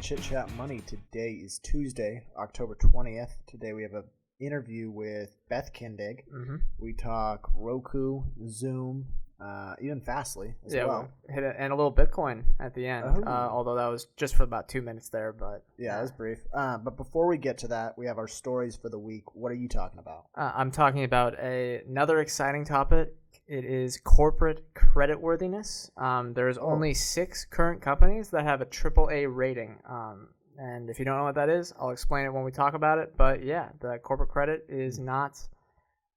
Chit Chat Money. Today is Tuesday, October 20th. Today we have an interview with Beth Kindig. Mm-hmm. We talk Roku, Zoom, even FSLY as well. We'll hit it, and a little Bitcoin at the end, although that was just for about 2 minutes there. But yeah, it was brief. But before we get to that, we have our stories for the week. What are you talking about? I'm talking about another exciting topic. It is corporate creditworthiness. There's only 6 current companies that have a AAA rating. And if you don't know what that is, I'll explain it when we talk about it. But yeah, the corporate credit is not.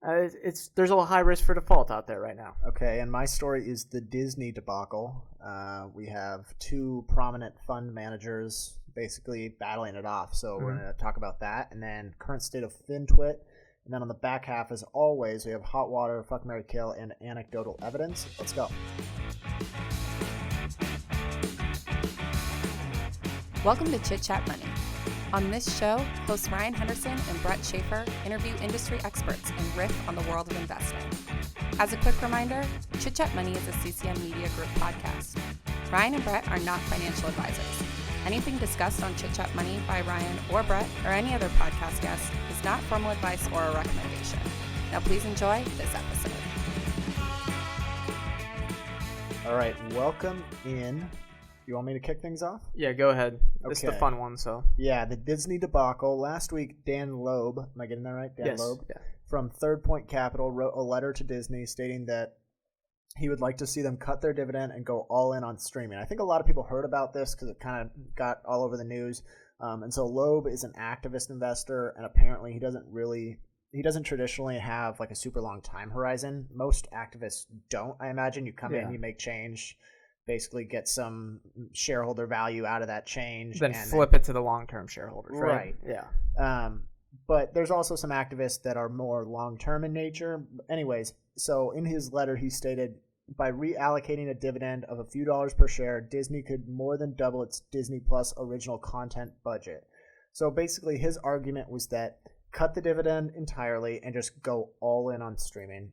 There's a high risk for default out there right now. Okay, and my story is the Disney debacle. We have 2 prominent fund managers basically battling it off. So we're going to talk about that, and then current state of FinTwit. And then on the back half, as always, we have Hot Water, Fuck, Marry, Kill, and Anecdotal Evidence. Let's go. Welcome to Chit Chat Money. On this show, hosts Ryan Henderson and Brett Schafer interview industry experts and riff on the world of investing. As a quick reminder, Chit Chat Money is a CCM Media Group podcast. Ryan and Brett are not financial advisors. Anything discussed on Chit Chat Money by Ryan or Brett or any other podcast guest is not formal advice or a recommendation. Now please enjoy this episode. All right, welcome in. You want me to kick things off? Yeah, go ahead. Okay. This is the fun one, so. Yeah, the Disney debacle. Last week, Dan Loeb, am I getting that right? Dan Loeb, from Third Point Capital, wrote a letter to Disney stating that he would like to see them cut their dividend and go all in on streaming. I think a lot of people heard about this because it kind of got all over the news. And so Loeb is an activist investor, and apparently he doesn't traditionally have like a super long time horizon. Most activists don't, I imagine. You come in, you make change, basically get some shareholder value out of that change. Then flip it to the long-term shareholders, right? Yeah. But there's also some activists that are more long-term in nature. Anyways, so in his letter he stated, by reallocating a dividend of a few dollars per share, Disney could more than double its Disney Plus original content budget. So basically his argument was that cut the dividend entirely and just go all in on streaming.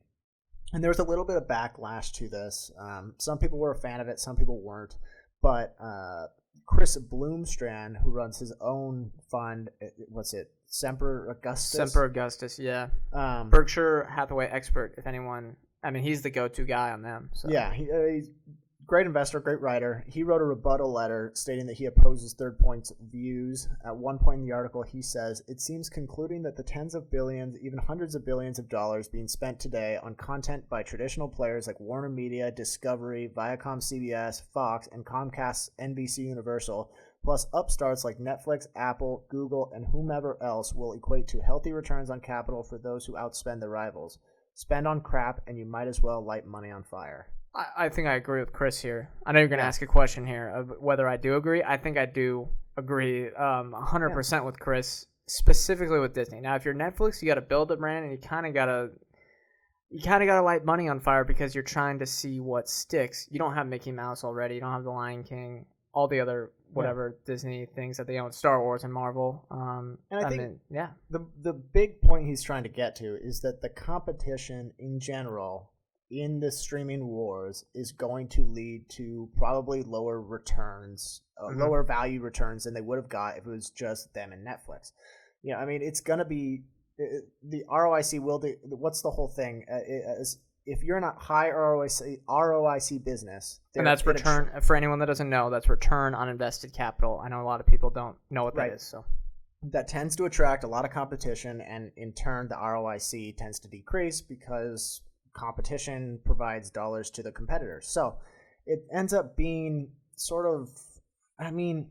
And there was a little bit of backlash to this. Some people were a fan of it, some people weren't. But Chris Bloomstrand, who runs his own fund, Semper Augustus? Semper Augustus, yeah. Berkshire Hathaway expert, if anyone. I mean, he's the go-to guy on them. So. Yeah, he's a great investor, great writer. He wrote a rebuttal letter stating that he opposes Third Point's views. At one point in the article, he says, "It seems concluding that the tens of billions, even hundreds of billions of dollars being spent today on content by traditional players like Warner Media, Discovery, Viacom CBS, Fox, and Comcast's NBC Universal, plus upstarts like Netflix, Apple, Google, and whomever else will equate to healthy returns on capital for those who outspend their rivals. Spend on crap, and you might as well light money on fire." I think I agree with Chris here. I know you're going to ask a question here of whether I do agree. I think I do agree 100% with Chris, specifically with Disney. Now, if you're Netflix, you got to build a brand, and you kind of got to light money on fire because you're trying to see what sticks. You don't have Mickey Mouse already. You don't have The Lion King, all the other Disney things that they own, Star Wars and Marvel. And I think the big point he's trying to get to is that the competition in general in the streaming wars is going to lead to probably lower returns, lower value returns than they would have got if it was just them and Netflix. Yeah, I mean, it's going to be the ROIC what's the whole thing? If you're in a high ROIC business, and that's return for anyone that doesn't know, that's return on invested capital. I know a lot of people don't know what that is. So that tends to attract a lot of competition, and in turn, the ROIC tends to decrease because competition provides dollars to the competitors. So it ends up being sort of, I mean,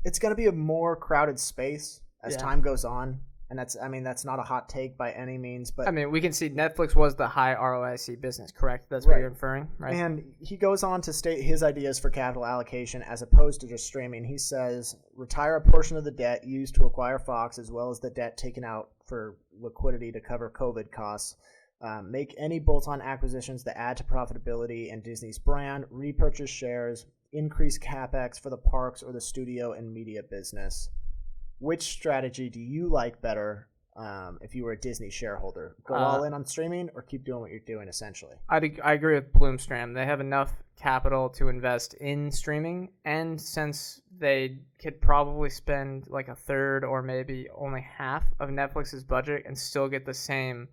it's going to be a more crowded space as time goes on. And that's not a hot take by any means, but I mean, we can see Netflix was the high ROIC business, correct? That's what you're inferring, right? And he goes on to state his ideas for capital allocation as opposed to just streaming. He says, retire a portion of the debt used to acquire Fox, as well as the debt taken out for liquidity to cover COVID costs. Make any bolt-on acquisitions that add to profitability and Disney's brand, repurchase shares, increase CapEx for the parks or the studio and media business. Which strategy do you like better if you were a Disney shareholder? Go all in on streaming or keep doing what you're doing, essentially? I agree with Bloomstrand. They have enough capital to invest in streaming, and since they could probably spend like a third or maybe only half of Netflix's budget and still get the same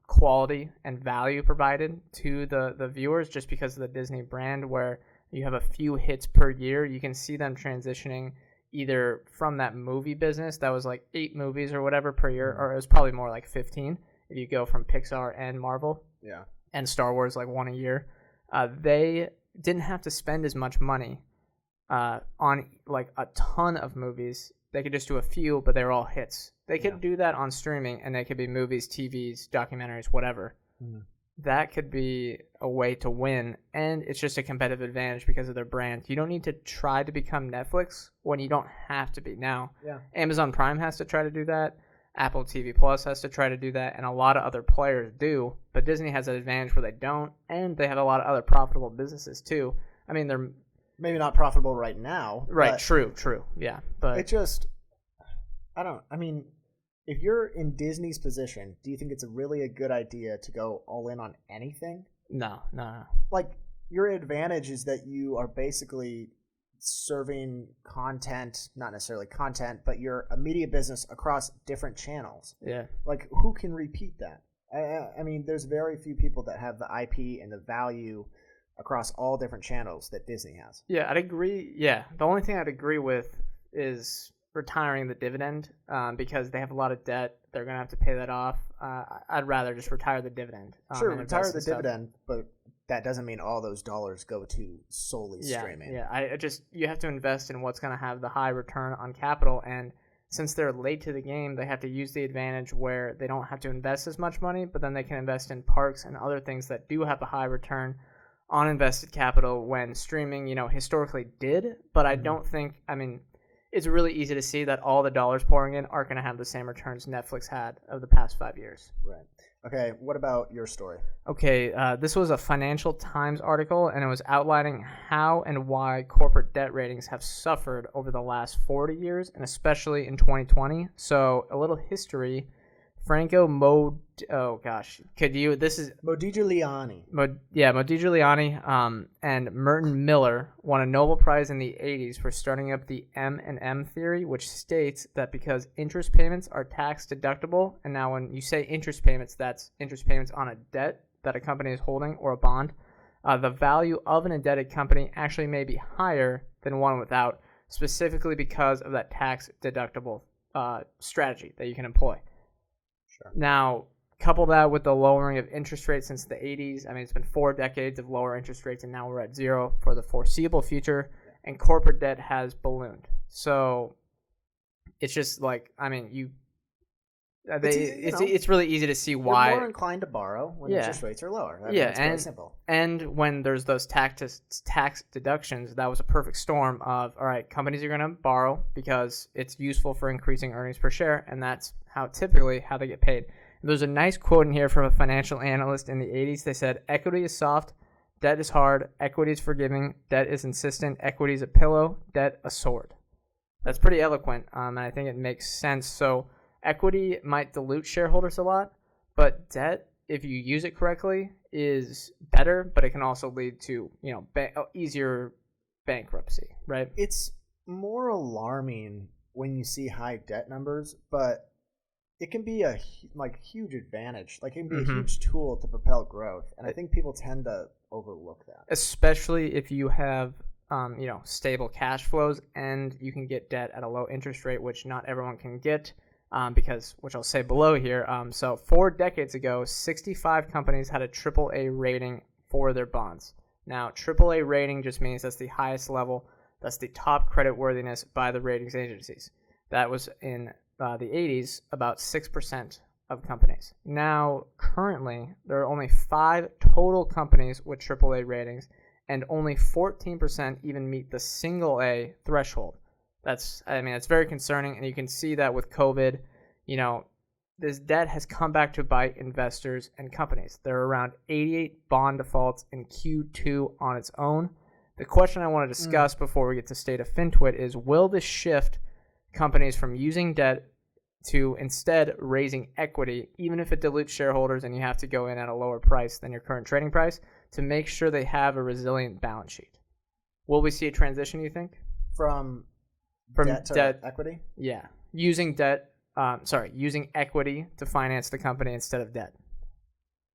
quality and value provided to the viewers just because of the Disney brand, where you have a few hits per year, you can see them transitioning either from that movie business that was like 8 movies or whatever per year, or it was probably more like 15 if you go from Pixar and Marvel. Yeah. And Star Wars, like 1 a year. They didn't have to spend as much money on like a ton of movies. They could just do a few, but they were all hits. They could do that on streaming, and they could be movies, TVs, documentaries, whatever. Mm. That could be a way to win, and it's just a competitive advantage because of their brand. You don't need to try to become Netflix when you don't have to be. Now, Amazon Prime has to try to do that. Apple TV Plus has to try to do that, and a lot of other players do, but Disney has an advantage where they don't, and they have a lot of other profitable businesses too. I mean, they're maybe not profitable right now. Right, true, yeah. But it just, I mean, if you're in Disney's position, do you think it's really a good idea to go all in on anything? No. Like, your advantage is that you are basically serving content, not necessarily content, but you're a media business across different channels. Yeah. Like, who can repeat that? I mean, there's very few people that have the IP and the value across all different channels that Disney has. Yeah, I'd agree. Yeah, the only thing I'd agree with is retiring the dividend because they have a lot of debt. They're going to have to pay that off. I'd rather just retire the dividend. Sure, retire the dividend, but that doesn't mean all those dollars go to solely streaming. Yeah, you have to invest in what's going to have the high return on capital, and since they're late to the game, they have to use the advantage where they don't have to invest as much money, but then they can invest in parks and other things that do have a high return on invested capital when streaming, historically did. But I don't think, it's really easy to see that all the dollars pouring in aren't going to have the same returns Netflix had of the past 5 years. Right. Okay, what about your story? Okay, this was a Financial Times article, and it was outlining how and why corporate debt ratings have suffered over the last 40 years, and especially in 2020. So, a little history. Modigliani. Modigliani and Merton Miller won a Nobel Prize in the 80s for starting up the M&M theory, which states that because interest payments are tax deductible, and now when you say interest payments, that's interest payments on a debt that a company is holding or a bond, the value of an indebted company actually may be higher than one without, specifically because of that tax deductible strategy that you can employ. Sure. Now, couple that with the lowering of interest rates since the 80s. It's been 4 decades of lower interest rates, and now we're at 0 for the foreseeable future, and corporate debt has ballooned. So it's just like, it's really easy to see why. You're more inclined to borrow when interest rates are lower. It's very simple. And when there's those tax deductions, that was a perfect storm of, all right, companies are going to borrow because it's useful for increasing earnings per share, and that's typically how they get paid. There's a nice quote in here from a financial analyst in the 80s. They said, equity is soft, debt is hard, equity is forgiving, debt is insistent, equity is a pillow, debt a sword. That's pretty eloquent, and I think it makes sense. So equity might dilute shareholders a lot, but debt, if you use it correctly, is better, but it can also lead to, easier bankruptcy, right? It's more alarming when you see high debt numbers, but it can be a huge advantage. Like, it can be a huge tool to propel growth, and I think people tend to overlook that. Especially if you have, stable cash flows, and you can get debt at a low interest rate, which not everyone can get, which I'll say below here. So 4 decades ago, 65 companies had a AAA rating for their bonds. Now, AAA rating just means that's the highest level. That's the top credit worthiness by the ratings agencies. That was in the 80s, about 6% of companies. Now, currently, there are only 5 total companies with AAA ratings, and only 14% even meet the single A threshold. That's very concerning, and you can see that with COVID. This debt has come back to bite investors and companies. There are around 88 bond defaults in Q2 on its own. The question I want to discuss before we get to State of FinTwit is, will this shift companies from using debt to instead raising equity, even if it dilutes shareholders and you have to go in at a lower price than your current trading price? to make sure they have a resilient balance sheet. Will we see a transition, you think? From debt to equity? Yeah. Using equity to finance the company instead of debt.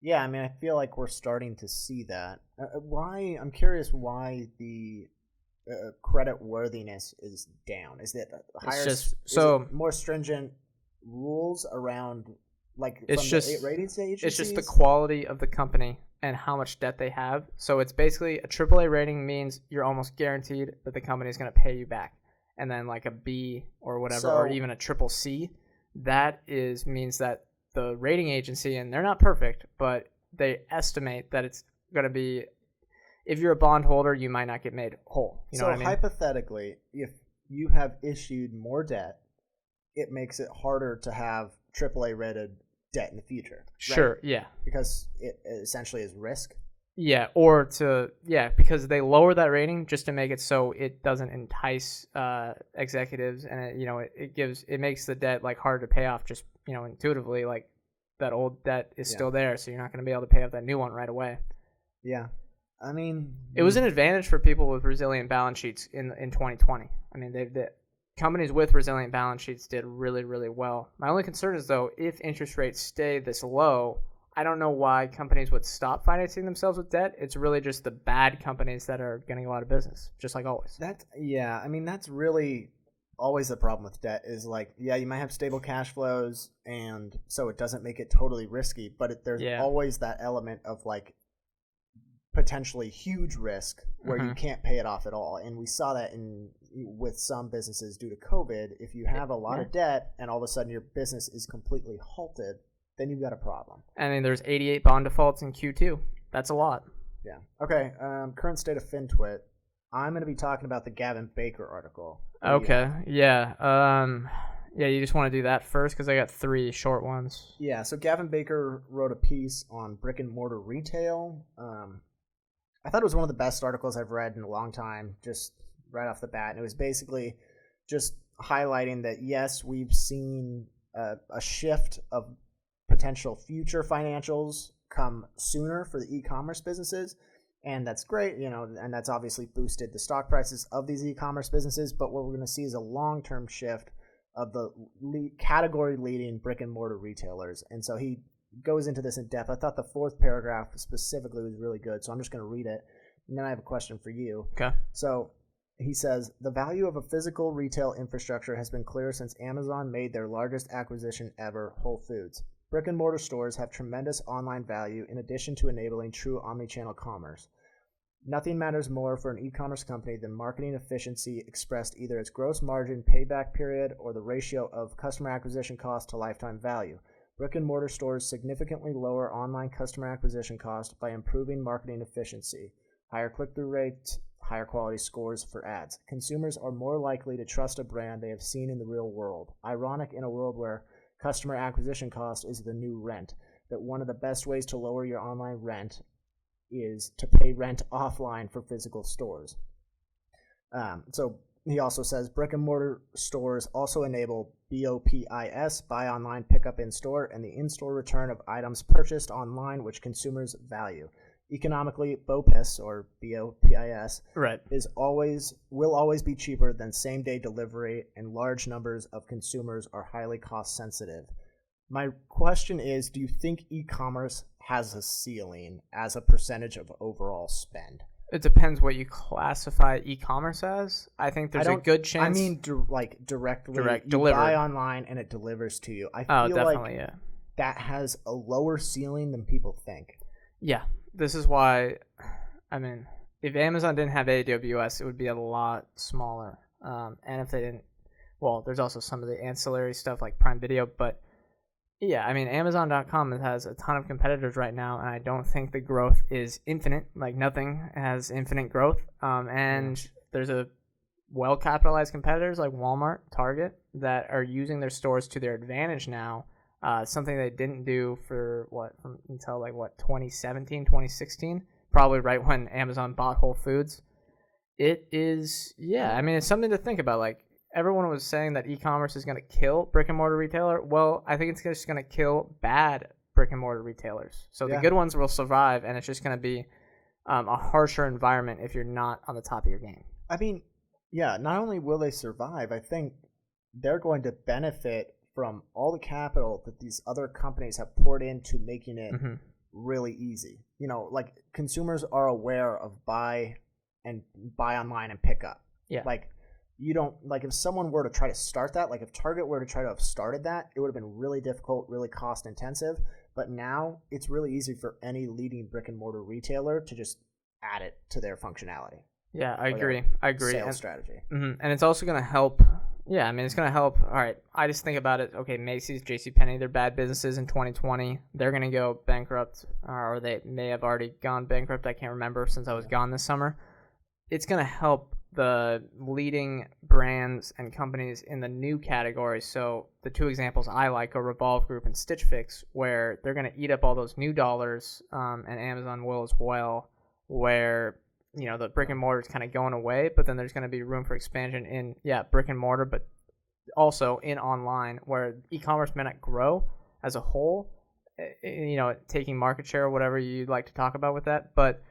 Yeah, I mean, I feel like we're starting to see that. I'm curious why the credit worthiness is down. Is it higher? Is it more stringent rules around, like, from the ratings agencies? It's just the quality of the company and how much debt they have. So it's basically a AAA rating means you're almost guaranteed that the company is going to pay you back. And then like a B or whatever, or even a triple C, means that the rating agency, and they're not perfect, but they estimate that it's going to be, if you're a bondholder, you might not get made whole. You know what I mean? Hypothetically, if you have issued more debt, it makes it harder to have AAA rated debt in the future. Right? Sure, yeah. Because it essentially is risk. Yeah, because they lower that rating just to make it so it doesn't entice executives, and it makes the debt like harder to pay off. Just intuitively, like that old debt is still there, so you're not going to be able to pay off that new one right away. Yeah, I mean, it was an advantage for people with resilient balance sheets in 2020. I mean, the companies with resilient balance sheets did really, really well. My only concern is though, if interest rates stay this low, I don't know why companies would stop financing themselves with debt. It's really just the bad companies that are getting a lot of business, just like always. That's really always the problem with debt is like, you might have stable cash flows, and so it doesn't make it totally risky, but there's always that element of like potentially huge risk where you can't pay it off at all. And we saw that with some businesses due to COVID. If you have a lot of debt and all of a sudden your business is completely halted, then you've got a problem. I mean, there's 88 bond defaults in Q2. That's a lot. Yeah. Okay. Current state of FinTwit. I'm going to be talking about the Gavin Baker article. Okay. Yeah. You just want to do that first because I got 3 short ones. Yeah. So Gavin Baker wrote a piece on brick and mortar retail. I thought it was one of the best articles I've read in a long time, just right off the bat. And it was basically just highlighting that, yes, we've seen a shift of potential future financials come sooner for the e-commerce businesses, and that's great, and that's obviously boosted the stock prices of these e-commerce businesses. But what we're going to see is a long-term shift of the category leading brick and mortar retailers. And so he goes into this in depth. I thought the 4th paragraph specifically was really good, so I'm just going to read it, and then I have a question for you. Okay. So he says, the value of a physical retail infrastructure has been clear since Amazon made their largest acquisition ever, Whole Foods. Brick and mortar stores have tremendous online value in addition to enabling true omnichannel commerce. Nothing matters more for an e-commerce company than marketing efficiency expressed either as gross margin payback period or the ratio of customer acquisition cost to lifetime value. Brick and mortar stores significantly lower online customer acquisition cost by improving marketing efficiency, higher click-through rates, higher quality scores for ads. Consumers are more likely to trust a brand they have seen in the real world. Ironic in a world where customer acquisition cost is the new rent, that one of the best ways to lower your online rent is to pay rent offline for physical stores. So he also says brick and mortar stores also enable BOPIS, buy online, pick up in store, and the in-store return of items purchased online, which consumers value. Economically, BOPIS or BOPIS will always be cheaper than same-day delivery, and large numbers of consumers are highly cost-sensitive. My question is, do you think e-commerce has a ceiling as a percentage of overall spend? It depends what you classify e-commerce as. I think there's a good chance. I mean, directly. You buy online and it delivers to you. I feel like that has a lower ceiling than people think. Yeah. This is why, I mean, if Amazon didn't have AWS, it would be a lot smaller. And if they didn't, well, there's also some of the ancillary stuff like Prime Video. But yeah, I mean, Amazon.com has a ton of competitors right now, and I don't think the growth is infinite. Like, nothing has infinite growth. And there's a well-capitalized competitors like Walmart, Target, that are using their stores to their advantage now. Something they didn't do for until 2017, 2016, probably right when Amazon bought Whole Foods. It is, I mean, it's something to think about. Like, everyone was saying that e-commerce is going to kill brick and mortar retailer. Well, I think it's just going to kill bad brick and mortar retailers. So the good ones will survive, and it's just going to be a harsher environment if you're not on the top of your game. I mean, yeah, not only will they survive, I think they're going to benefit from all the capital that these other companies have poured into making it really easy. You know, like consumers are aware of buy online and pick up. Yeah. Like you don't, like if someone were to try to start that, like if Target were to try to have started that, it would have been really difficult, really cost intensive. But now it's really easy for any leading brick and mortar retailer to just add it to their functionality. Yeah, I agree. Sales strategy. And it's also going to help. Yeah, I mean, it's going to help. All right, I just think about it. Okay, Macy's, JCPenney, they're bad businesses in 2020. They're going to go bankrupt, or they may have already gone bankrupt. I can't remember since I was gone this summer. It's going to help the leading brands and companies in the new categories. So the two examples I like are Revolve Group and Stitch Fix, where they're going to eat up all those new dollars, and Amazon will as well, where you know the brick and mortar is kind of going away, but then there's going to be room for expansion in brick and mortar, but also in online, where e-commerce may not grow as a whole, you know, taking market share or whatever you'd like to talk about with that, but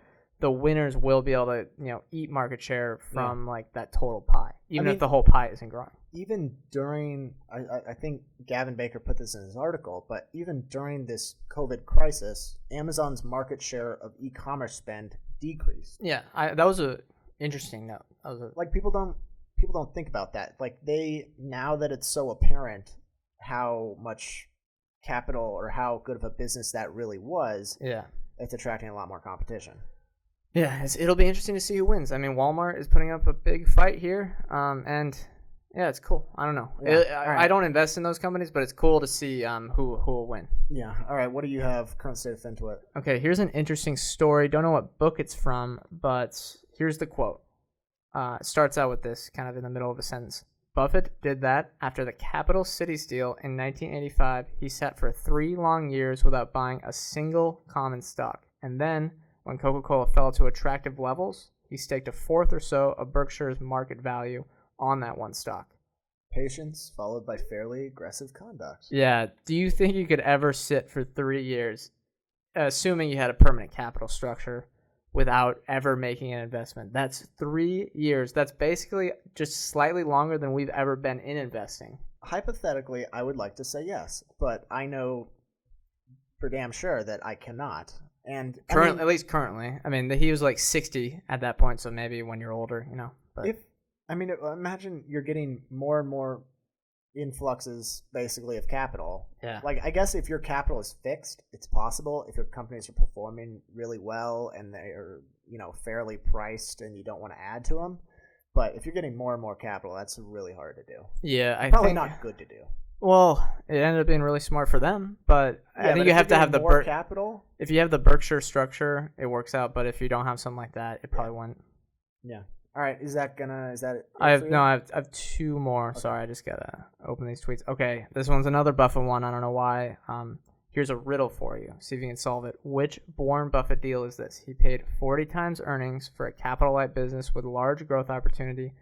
the winners will be able to, you know, eat market share from like that total pie, even if the whole pie isn't growing. Even during, I think Gavin Baker put this in his article, but even during this COVID crisis, Amazon's market share of e-commerce spend decreased. Yeah, that was a interesting note. Like people don't think about that. Like now that it's so apparent how much capital or how good of a business that really was, it's attracting a lot more competition. Yeah, it'll be interesting to see who wins. I mean, Walmart is putting up a big fight here, and yeah, it's cool. I don't know. I don't invest in those companies, but it's cool to see who will win. Yeah. All right. What do you have? Current state of FinTwit. Okay. Here's an interesting story. Don't know what book it's from, but here's the quote. It starts out with this kind of in the middle of a sentence. Buffett did that after the Capital Cities deal in 1985. He sat for 3 long years without buying a single common stock, and then when Coca-Cola fell to attractive levels, he staked a fourth or so of Berkshire's market value on that one stock. Patience followed by fairly aggressive conduct. Yeah. Do you think you could ever sit for 3 years, assuming you had a permanent capital structure, without ever making an investment? That's 3 years. That's basically just slightly longer than we've ever been in investing. Hypothetically, I would like to say yes, but I know for damn sure that I cannot. And at least currently. I mean, he was like 60 at that point, so maybe when you're older, you know. But imagine you're getting more and more influxes, basically, of capital. Yeah. Like, I guess if your capital is fixed, it's possible. If your companies are performing really well and they are, you know, fairly priced and you don't want to add to them. But if you're getting more and more capital, that's really hard to do. Yeah, Probably not good to do. Well, it ended up being really smart for them, but I think you have to have the capital. If you have the Berkshire structure, it works out. But if you don't have something like that, it probably wouldn't. Yeah. All right. Is that it? I have 2 more. Okay. Sorry, I just gotta open these tweets. Okay, this one's another Buffett one. I don't know why. Here's a riddle for you. See if you can solve it. Which Warren Buffett deal is this? He paid 40 times earnings for a capital-light business with large growth opportunity,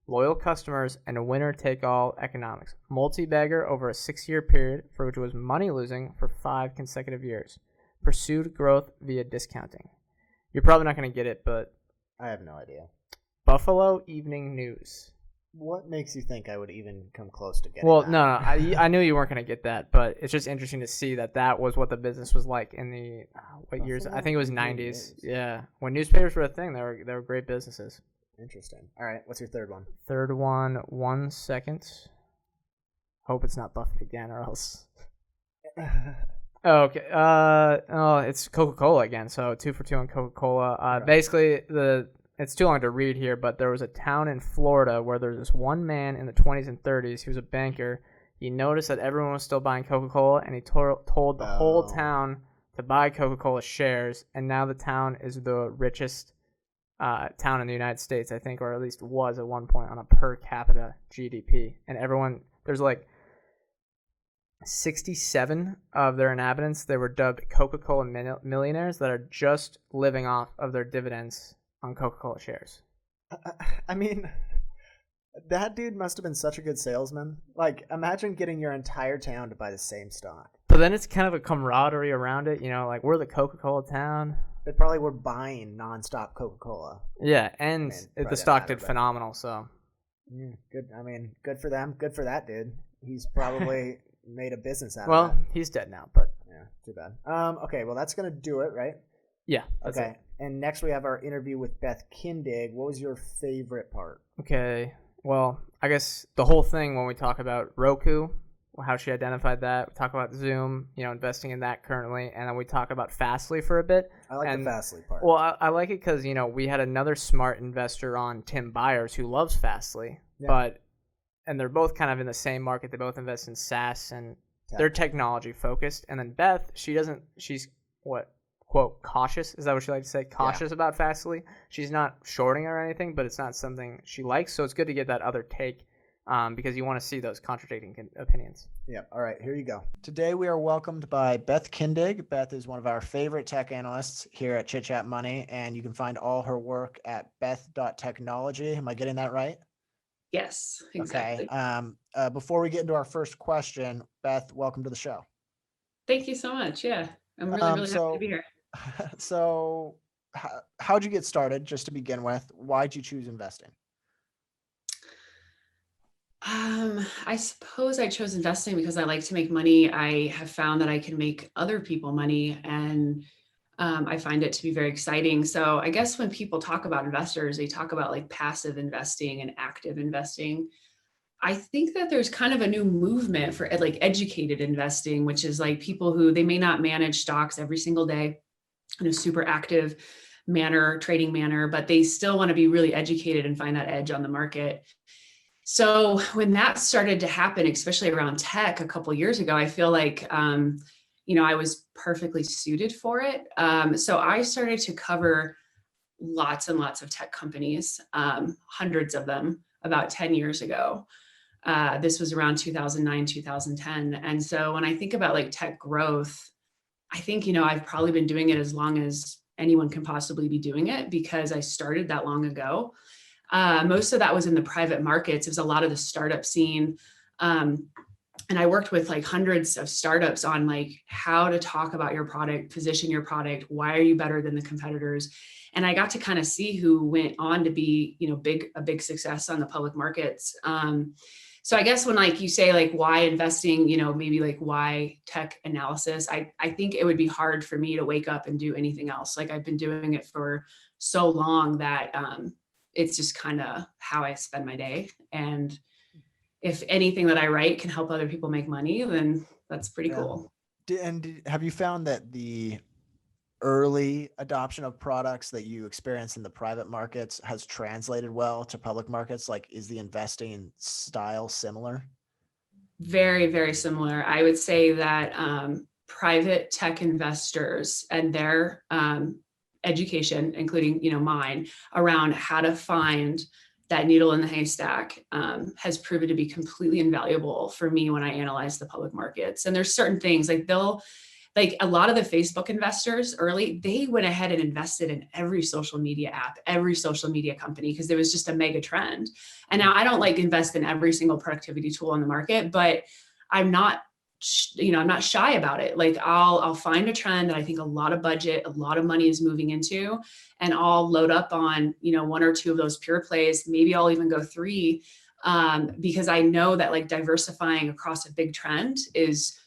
loyal customers, and a winner-take-all economics. Multi-bagger over a 6-year period for which was money-losing for 5 consecutive years. Pursued growth via discounting. You're probably not going to get it, but I have no idea. Buffalo Evening News. What makes you think I would even come close to getting that? No, I knew you weren't going to get that, but it's just interesting to see that was what the business was like in the, what years? I think it was 90s. News. Yeah. When newspapers were a thing, they were great businesses. Interesting. All right, what's your third one? Third one, 1 second. Hope it's not Buffett again, or else. Okay. It's Coca-Cola again. So 2 for 2 on Coca-Cola. Right. Basically, it's too long to read here, but there was a town in Florida where there's this one man in the 20s and 30s. He was a banker. He noticed that everyone was still buying Coca-Cola, and he told the whole town to buy Coca-Cola shares. And now the town is the richest town in the United States, I think, or at least was at one point on a per capita GDP. And there's like 67 of their inhabitants. They were dubbed Coca-Cola millionaires that are just living off of their dividends on Coca-Cola shares. I mean, that dude must have been such a good salesman. Like, imagine getting your entire town to buy the same stock. But then it's kind of a camaraderie around it, you know, like we're the Coca-Cola town. They probably were buying nonstop Coca-Cola. Yeah, and the stock did phenomenal. So good. I mean, good for them. Good for that dude. He's probably made a business out of it. Well, he's dead now, but yeah, too bad. Okay, well that's gonna do it, right? Yeah. Okay. And next we have our interview with Beth Kindig. What was your favorite part? Okay. Well, I guess the whole thing when we talk about Roku, how she identified that. We talk about Zoom, investing in that currently, and then we talk about FSLY for a bit. I like the FSLY part. Well, I like it because we had another smart investor on, Tim Byers, who loves FSLY, and they're both kind of in the same market. They both invest in SaaS and they're technology focused. And then Beth, she's what, quote, cautious. Is that what she likes to say? Cautious about FSLY. She's not shorting or anything, but it's not something she likes. So it's good to get that other take. Because you want to see those contradicting opinions. Yeah. All right. Here you go. Today we are welcomed by Beth Kindig. Beth is one of our favorite tech analysts here at Chit Chat Money, and you can find all her work at beth.technology. Am I getting that right? Yes, exactly. Okay. Before we get into our first question, Beth, welcome to the show. Thank you so much. Yeah, I'm really happy to be here. So how'd you get started, just to begin with? Why'd you choose investing? I suppose I chose investing because I like to make money. I have found that I can make other people money, and I find it to be very exciting. So I guess when people talk about investors, they talk about like passive investing and active investing. I think that there's kind of a new movement for like educated investing, which is like people who they may not manage stocks every single day in a super active trading manner, but they still want to be really educated and find that edge on the market. So when that started to happen, especially around tech a couple of years ago, I feel like, I was perfectly suited for it. So I started to cover lots and lots of tech companies, hundreds of them, about 10 years ago. This was around 2009, 2010. And so when I think about like tech growth, I think, I've probably been doing it as long as anyone can possibly be doing it because I started that long ago. Most of that was in the private markets. It was a lot of the startup scene. And I worked with like hundreds of startups on like how to talk about your product, position your product. Why are you better than the competitors? And I got to kind of see who went on to be, a big success on the public markets. So I guess when like you say like why investing, maybe like why tech analysis, I think it would be hard for me to wake up and do anything else. Like I've been doing it for so long that, it's just kind of how I spend my day. And if anything that I write can help other people make money, then that's pretty cool. And have you found that the early adoption of products that you experience in the private markets has translated well to public markets? Like, is the investing style similar? Very, very similar. I would say that private tech investors and their education, including, mine, around how to find that needle in the haystack has proven to be completely invaluable for me when I analyze the public markets. And there's certain things like a lot of the Facebook investors early, they went ahead and invested in every social media app, every social media company, because there was just a mega trend. And now I don't like invest in every single productivity tool on the market, but I'm not shy about it. Like I'll find a trend that I think a lot of budget, a lot of money is moving into, and I'll load up on, one or two of those pure plays. Maybe I'll even go three, because I know that like diversifying across a big trend is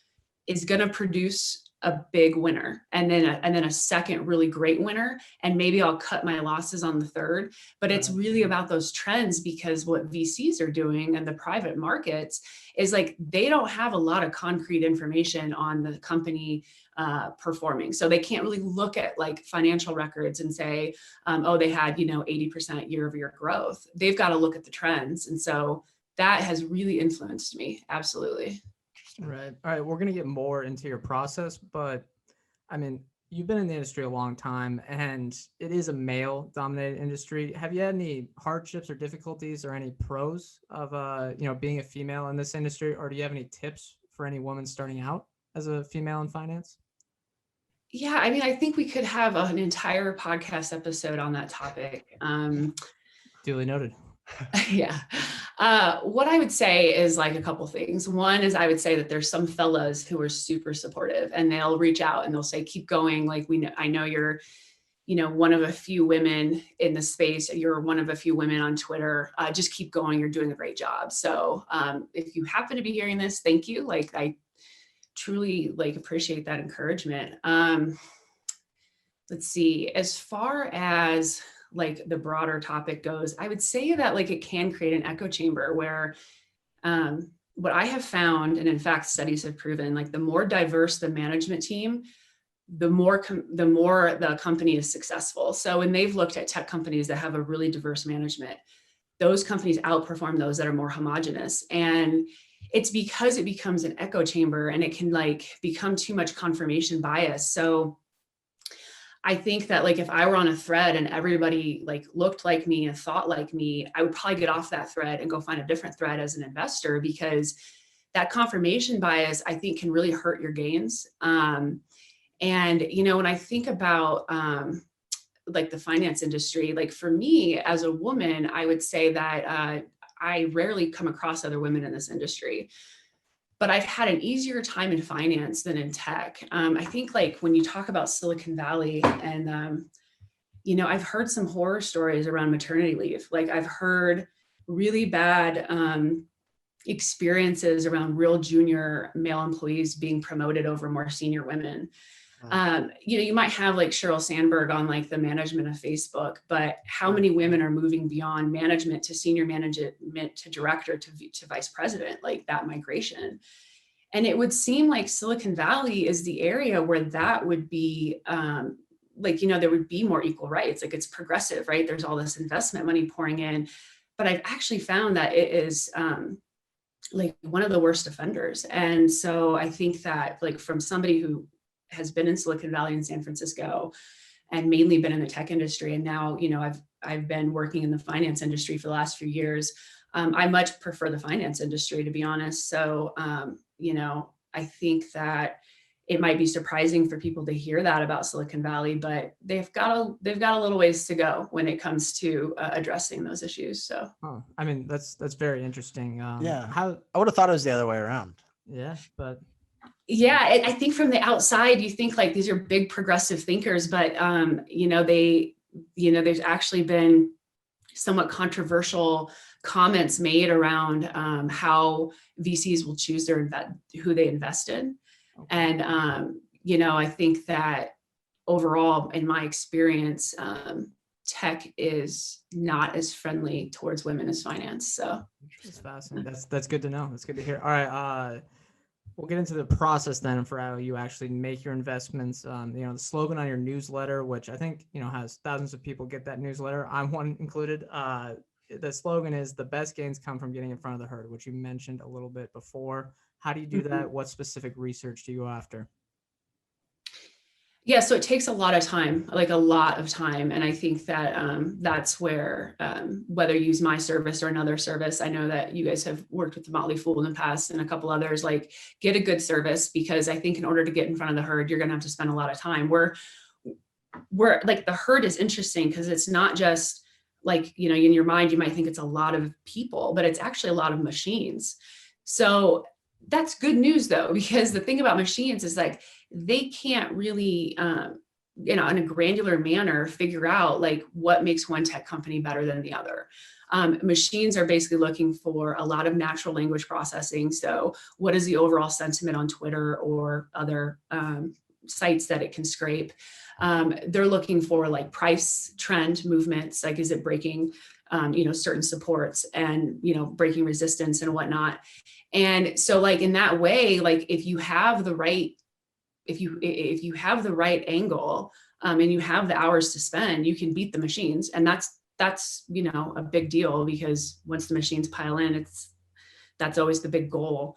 going to produce a big winner and then a second really great winner. And maybe I'll cut my losses on the third, but it's really about those trends, because what VCs are doing and the private markets is like, they don't have a lot of concrete information on the company performing. So they can't really look at like financial records and say, they had, 80% year-over-year growth. They've got to look at the trends. And so that has really influenced me. Absolutely. Right. All right. We're going to get more into your process, but I mean, you've been in the industry a long time and it is a male dominated industry. Have you had any hardships or difficulties or any pros of, being a female in this industry? Or do you have any tips for any woman starting out as a female in finance? Yeah. I mean, I think we could have an entire podcast episode on that topic. Duly noted. Yeah. What I would say is like a couple things. One is I would say that there's some fellas who are super supportive and they'll reach out and they'll say, keep going. Like I know you're one of a few women in the space. You're one of a few women on Twitter. Just keep going. You're doing a great job. So if you happen to be hearing this, thank you. Like, I truly appreciate that encouragement. Let's see, as far as the broader topic goes, I would say that it can create an echo chamber where what I have found, and in fact, studies have proven, the more diverse the management team, the more the company is successful. So when they've looked at tech companies that have a really diverse management, those companies outperform those that are more homogenous. And it's because it becomes an echo chamber, and it can become too much confirmation bias. So I think that if I were on a thread and everybody looked like me and thought like me, I would probably get off that thread and go find a different thread as an investor, because that confirmation bias, I think, can really hurt your gains. And, when I think about the finance industry, for me as a woman, I would say that I rarely come across other women in this industry. But I've had an easier time in finance than in tech. I think when you talk about Silicon Valley, and I've heard some horror stories around maternity leave. I've heard really bad experiences around real junior male employees being promoted over more senior women. You might have Sheryl Sandberg on the management of Facebook, but how many women are moving beyond management to senior management to director to vice president, that migration? And it would seem like Silicon Valley is the area where that would be, there would be more equal rights. It's progressive, right? There's all this investment money pouring in, but I've actually found that it is one of the worst offenders. And so I think that from somebody who has been in Silicon Valley and San Francisco, and mainly been in the tech industry, and now I've been working in the finance industry for the last few years. I much prefer the finance industry, to be honest. So I think that it might be surprising for people to hear that about Silicon Valley, but they've got a little ways to go when it comes to addressing those issues. So I mean, that's very interesting. I would have thought it was the other way around. Yeah, but yeah, I think from the outside, you think these are big progressive thinkers, but there's actually been somewhat controversial comments made around how VCs will choose who they invest in. Okay. And I think that overall, in my experience, tech is not as friendly towards women as finance. So that's fascinating. That's good to know. That's good to hear. All right. We'll get into the process then for how you actually make your investments. The slogan on your newsletter, which I think, has thousands of people get that newsletter. I'm one included. The slogan is "The best gains come from getting in front of the herd," which you mentioned a little bit before. How do you do that? What specific research do you go after? Yeah, so it takes a lot of time, a lot of time. And I think that that's where, whether you use my service or another service, I know that you guys have worked with the Motley Fool in the past and a couple others, get a good service, because I think in order to get in front of the herd, you're going to have to spend a lot of time. We're the herd is interesting because it's not just in your mind, you might think it's a lot of people, but it's actually a lot of machines. So that's good news though, because the thing about machines is they can't really, in a granular manner, figure out what makes one tech company better than the other. Machines are basically looking for a lot of natural language processing. So what is the overall sentiment on Twitter or other sites that it can scrape? They're looking for price trend movements, is it breaking certain supports and breaking resistance and whatnot. And so in that way, if you have the right angle and you have the hours to spend, you can beat the machines. And that's a big deal, because once the machines pile in, that's always the big goal.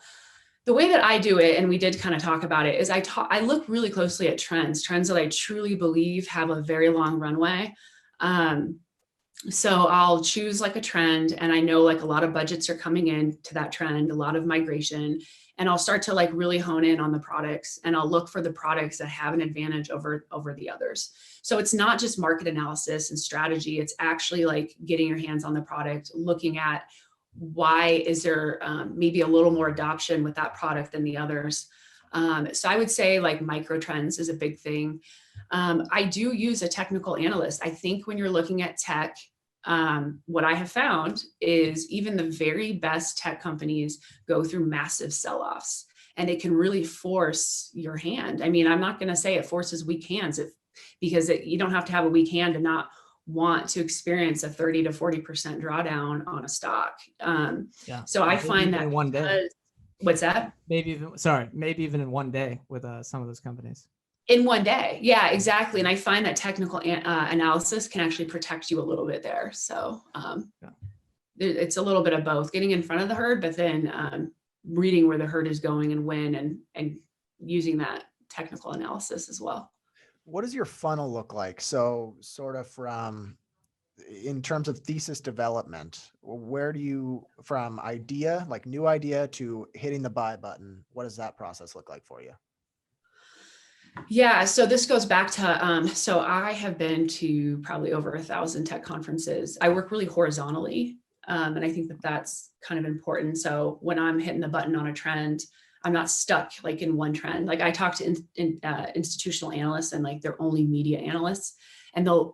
The way that I do it, and we did kind of talk about it, is I look really closely at trends that I truly believe have a very long runway. So I'll choose a trend, and I know a lot of budgets are coming in to that trend, a lot of migration, and I'll start to really hone in on the products, and I'll look for the products that have an advantage over the others. So it's not just market analysis and strategy, it's actually getting your hands on the product, looking at why is there maybe a little more adoption with that product than the others. So I would say like micro trends is a big thing. I do use a technical analyst. I think when you're looking at tech, what I have found is even the very best tech companies go through massive sell-offs, and it can really force your hand. I mean, I'm not going to say it forces weak hands because you don't have to have a weak hand to not want to experience a 30 to 40% drawdown on a stock. So I find that in one day. What's that? Maybe even in one day with some of those companies. In one day. Yeah, exactly. And I find that technical analysis can actually protect you a little bit there. So it's a little bit of both, getting in front of the herd, but then reading where the herd is going and when, and using that technical analysis as well. What does your funnel look like? So sort of in terms of thesis development, where do you, from idea, like new idea, to hitting the buy button, what does that process look like for you? Yeah, so this goes back to, so I have been to probably over 1,000 tech conferences. I work really horizontally, and I think that that's kind of important. So when I'm hitting the button on a trend, I'm not stuck like in one trend. Like I talk to institutional analysts, and like they're only media analysts, and they'll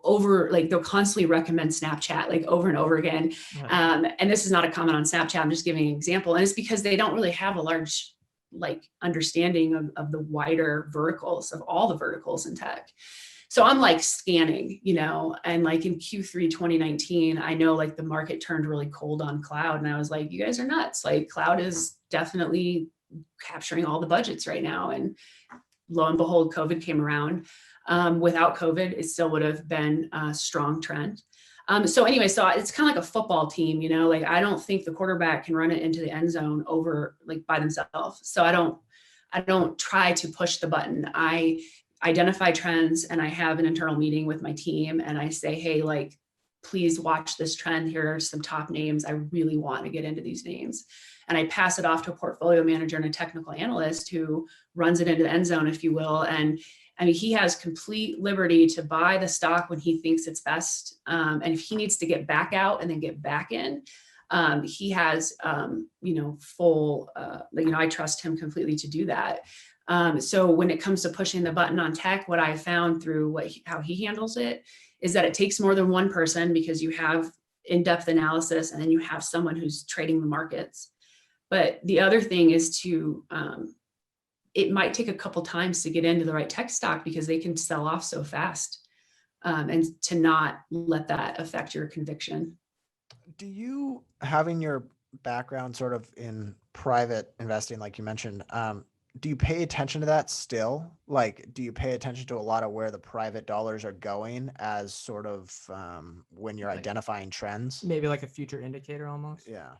constantly recommend Snapchat like over and over again. Right. And this is not a comment on Snapchat. I'm just giving an example. And it's because they don't really have a large like understanding of the wider verticals, of all the verticals in tech. So I'm like scanning, and like in Q3 2019, I know like the market turned really cold on cloud. And I was like, you guys are nuts. Like cloud is definitely capturing all the budgets right now. And lo and behold, COVID came around. Without COVID, it still would have been a strong trend. So anyway, so it's kind of like a football team, like I don't think the quarterback can run it into the end zone over like by themselves. So I don't try to push the button. I identify trends, and I have an internal meeting with my team, and I say, hey, like, please watch this trend. Here are some top names. I really want to get into these names. And I pass it off to a portfolio manager and a technical analyst who runs it into the end zone, if you will. And I mean, he has complete liberty to buy the stock when he thinks it's best. And if he needs to get back out and then get back in, he has, full, I trust him completely to do that. So when it comes to pushing the button on tech, what I found through how he handles it is that it takes more than one person, because you have in-depth analysis and then you have someone who's trading the markets. But the other thing is it might take a couple times to get into the right tech stock, because they can sell off so fast, and to not let that affect your conviction. Do you, having your background sort of in private investing, like you mentioned, do you pay attention to that still? Like, do you pay attention to a lot of where the private dollars are going as sort of when you're identifying trends? Maybe like a future indicator almost. Yeah.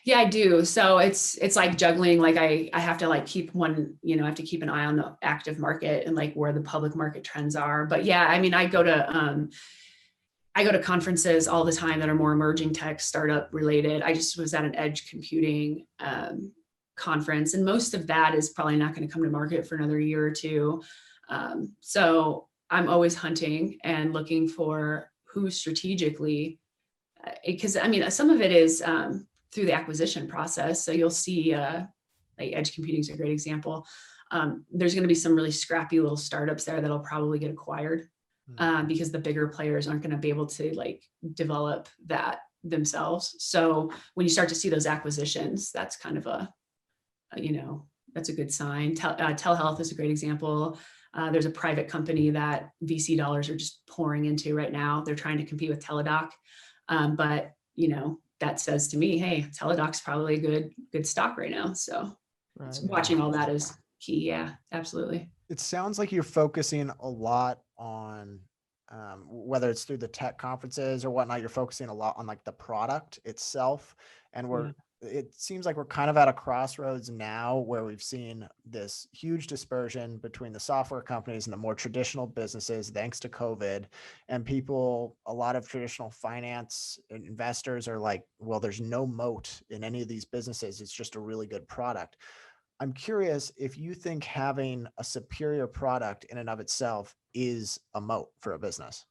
Yeah, I do. So it's like juggling. Like I have to like keep I have to keep an eye on the active market and like where the public market trends are. But yeah, I mean, I go to conferences all the time that are more emerging tech, startup related. I just was at an edge computing conference, and most of that is probably not going to come to market for another year or two. So I'm always hunting and looking for who strategically, because I mean, some of it is through the acquisition process. So you'll see like edge computing is a great example. There's going to be some really scrappy little startups there that'll probably get acquired because the bigger players aren't going to be able to like develop that themselves. So when you start to see those acquisitions, that's kind of that's a good sign. Telehealth is a great example. There's a private company that VC dollars are just pouring into right now. They're trying to compete with Teladoc. But that says to me, hey, Teladoc's probably a good stock right now. So watching all that is key. Yeah, absolutely. It sounds like you're focusing a lot on whether it's through the tech conferences or whatnot, you're focusing a lot on like the product itself. And it seems like we're kind of at a crossroads now where we've seen this huge dispersion between the software companies and the more traditional businesses, thanks to COVID. And people, a lot of traditional finance investors are like, well, there's no moat in any of these businesses. It's just a really good product. I'm curious if you think having a superior product in and of itself is a moat for a business.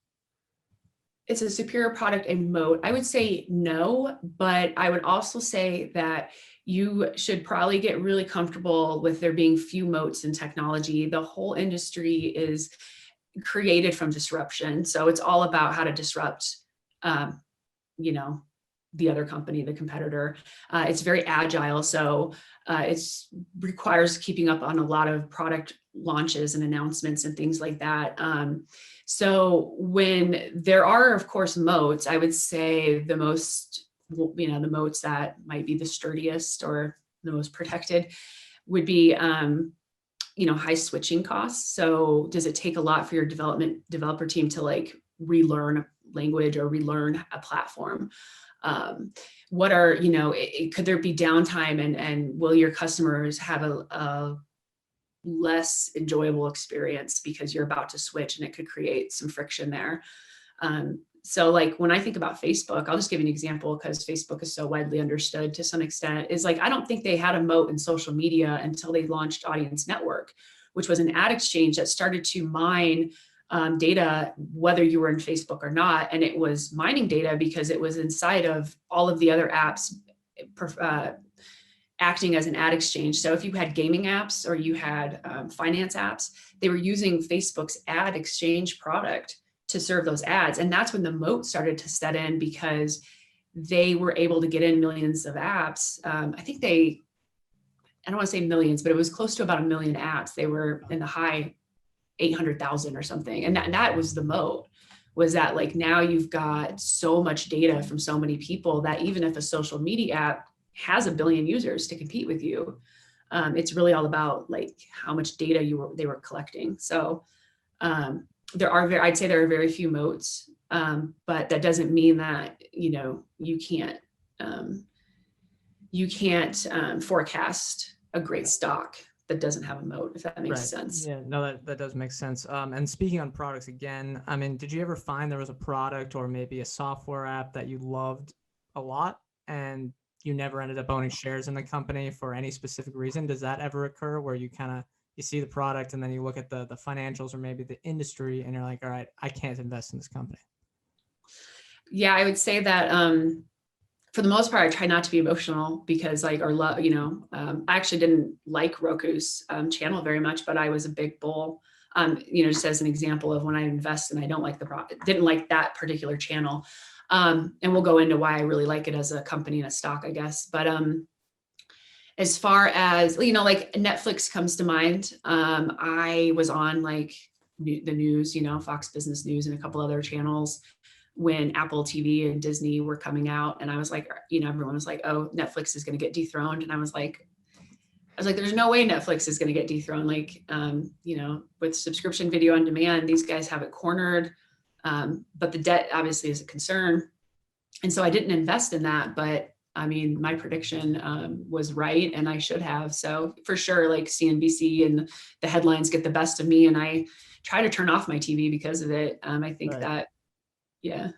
It's a superior product, a moat. I would say no, but I would also say that you should probably get really comfortable with there being few moats in technology. The whole industry is created from disruption. So it's all about how to disrupt, you know, the other company, the competitor. It's very agile. So it requires keeping up on a lot of product launches and announcements and things like that. So when there are, of course, moats, I would say the most, you know, the moats that might be the sturdiest or the most protected would be, you know, high switching costs. So does it take a lot for your developer team to like relearn a language or relearn a platform? What are, you know, could there be downtime, and will your customers have a less enjoyable experience because you're about to switch, and it could create some friction there? So like when I think about Facebook, I'll just give you an example because Facebook is so widely understood to some extent, is like, I don't think they had a moat in social media until they launched Audience Network, which was an ad exchange that started to mine data, whether you were in Facebook or not. And it was mining data because it was inside of all of the other apps acting as an ad exchange. So if you had gaming apps or you had finance apps, they were using Facebook's ad exchange product to serve those ads. And that's when the moat started to set in, because they were able to get in millions of apps. I think I don't want to say millions, but it was close to about 1 million apps. They were in the high 800,000 or something. And that was the moat, was that like now you've got so much data from so many people that even if a social media app has 1 billion users to compete with you, it's really all about like how much data they were collecting. So I'd say there are very few moats, but that doesn't mean that, you know, you can't forecast a great stock that doesn't have a moat, if that makes sense. Yeah, no, that does make sense. And speaking on products again, I mean, did you ever find there was a product or maybe a software app that you loved a lot and you never ended up owning shares in the company for any specific reason? Does that ever occur where you see the product and then you look at the financials or maybe the industry and you're like, all right, I can't invest in this company? Yeah, I would say that for the most part, I try not to be emotional because I actually didn't like Roku's channel very much, but I was a big bull. Just as an example of when I invest and I don't like the product, didn't like that particular channel. And we'll go into why I really like it as a company and a stock, I guess. But as far as, like Netflix comes to mind, I was on like the news, Fox Business News and a couple other channels when Apple TV and Disney were coming out. And I was like, everyone was like, oh, Netflix is going to get dethroned. And I was like, there's no way Netflix is going to get dethroned. Like, with subscription video on demand, these guys have it cornered. But the debt obviously is a concern. And so I didn't invest in that, but I mean, my prediction was right and I should have. So for sure, like CNBC and the headlines get the best of me, and I try to turn off my TV because of it. I think that, yeah.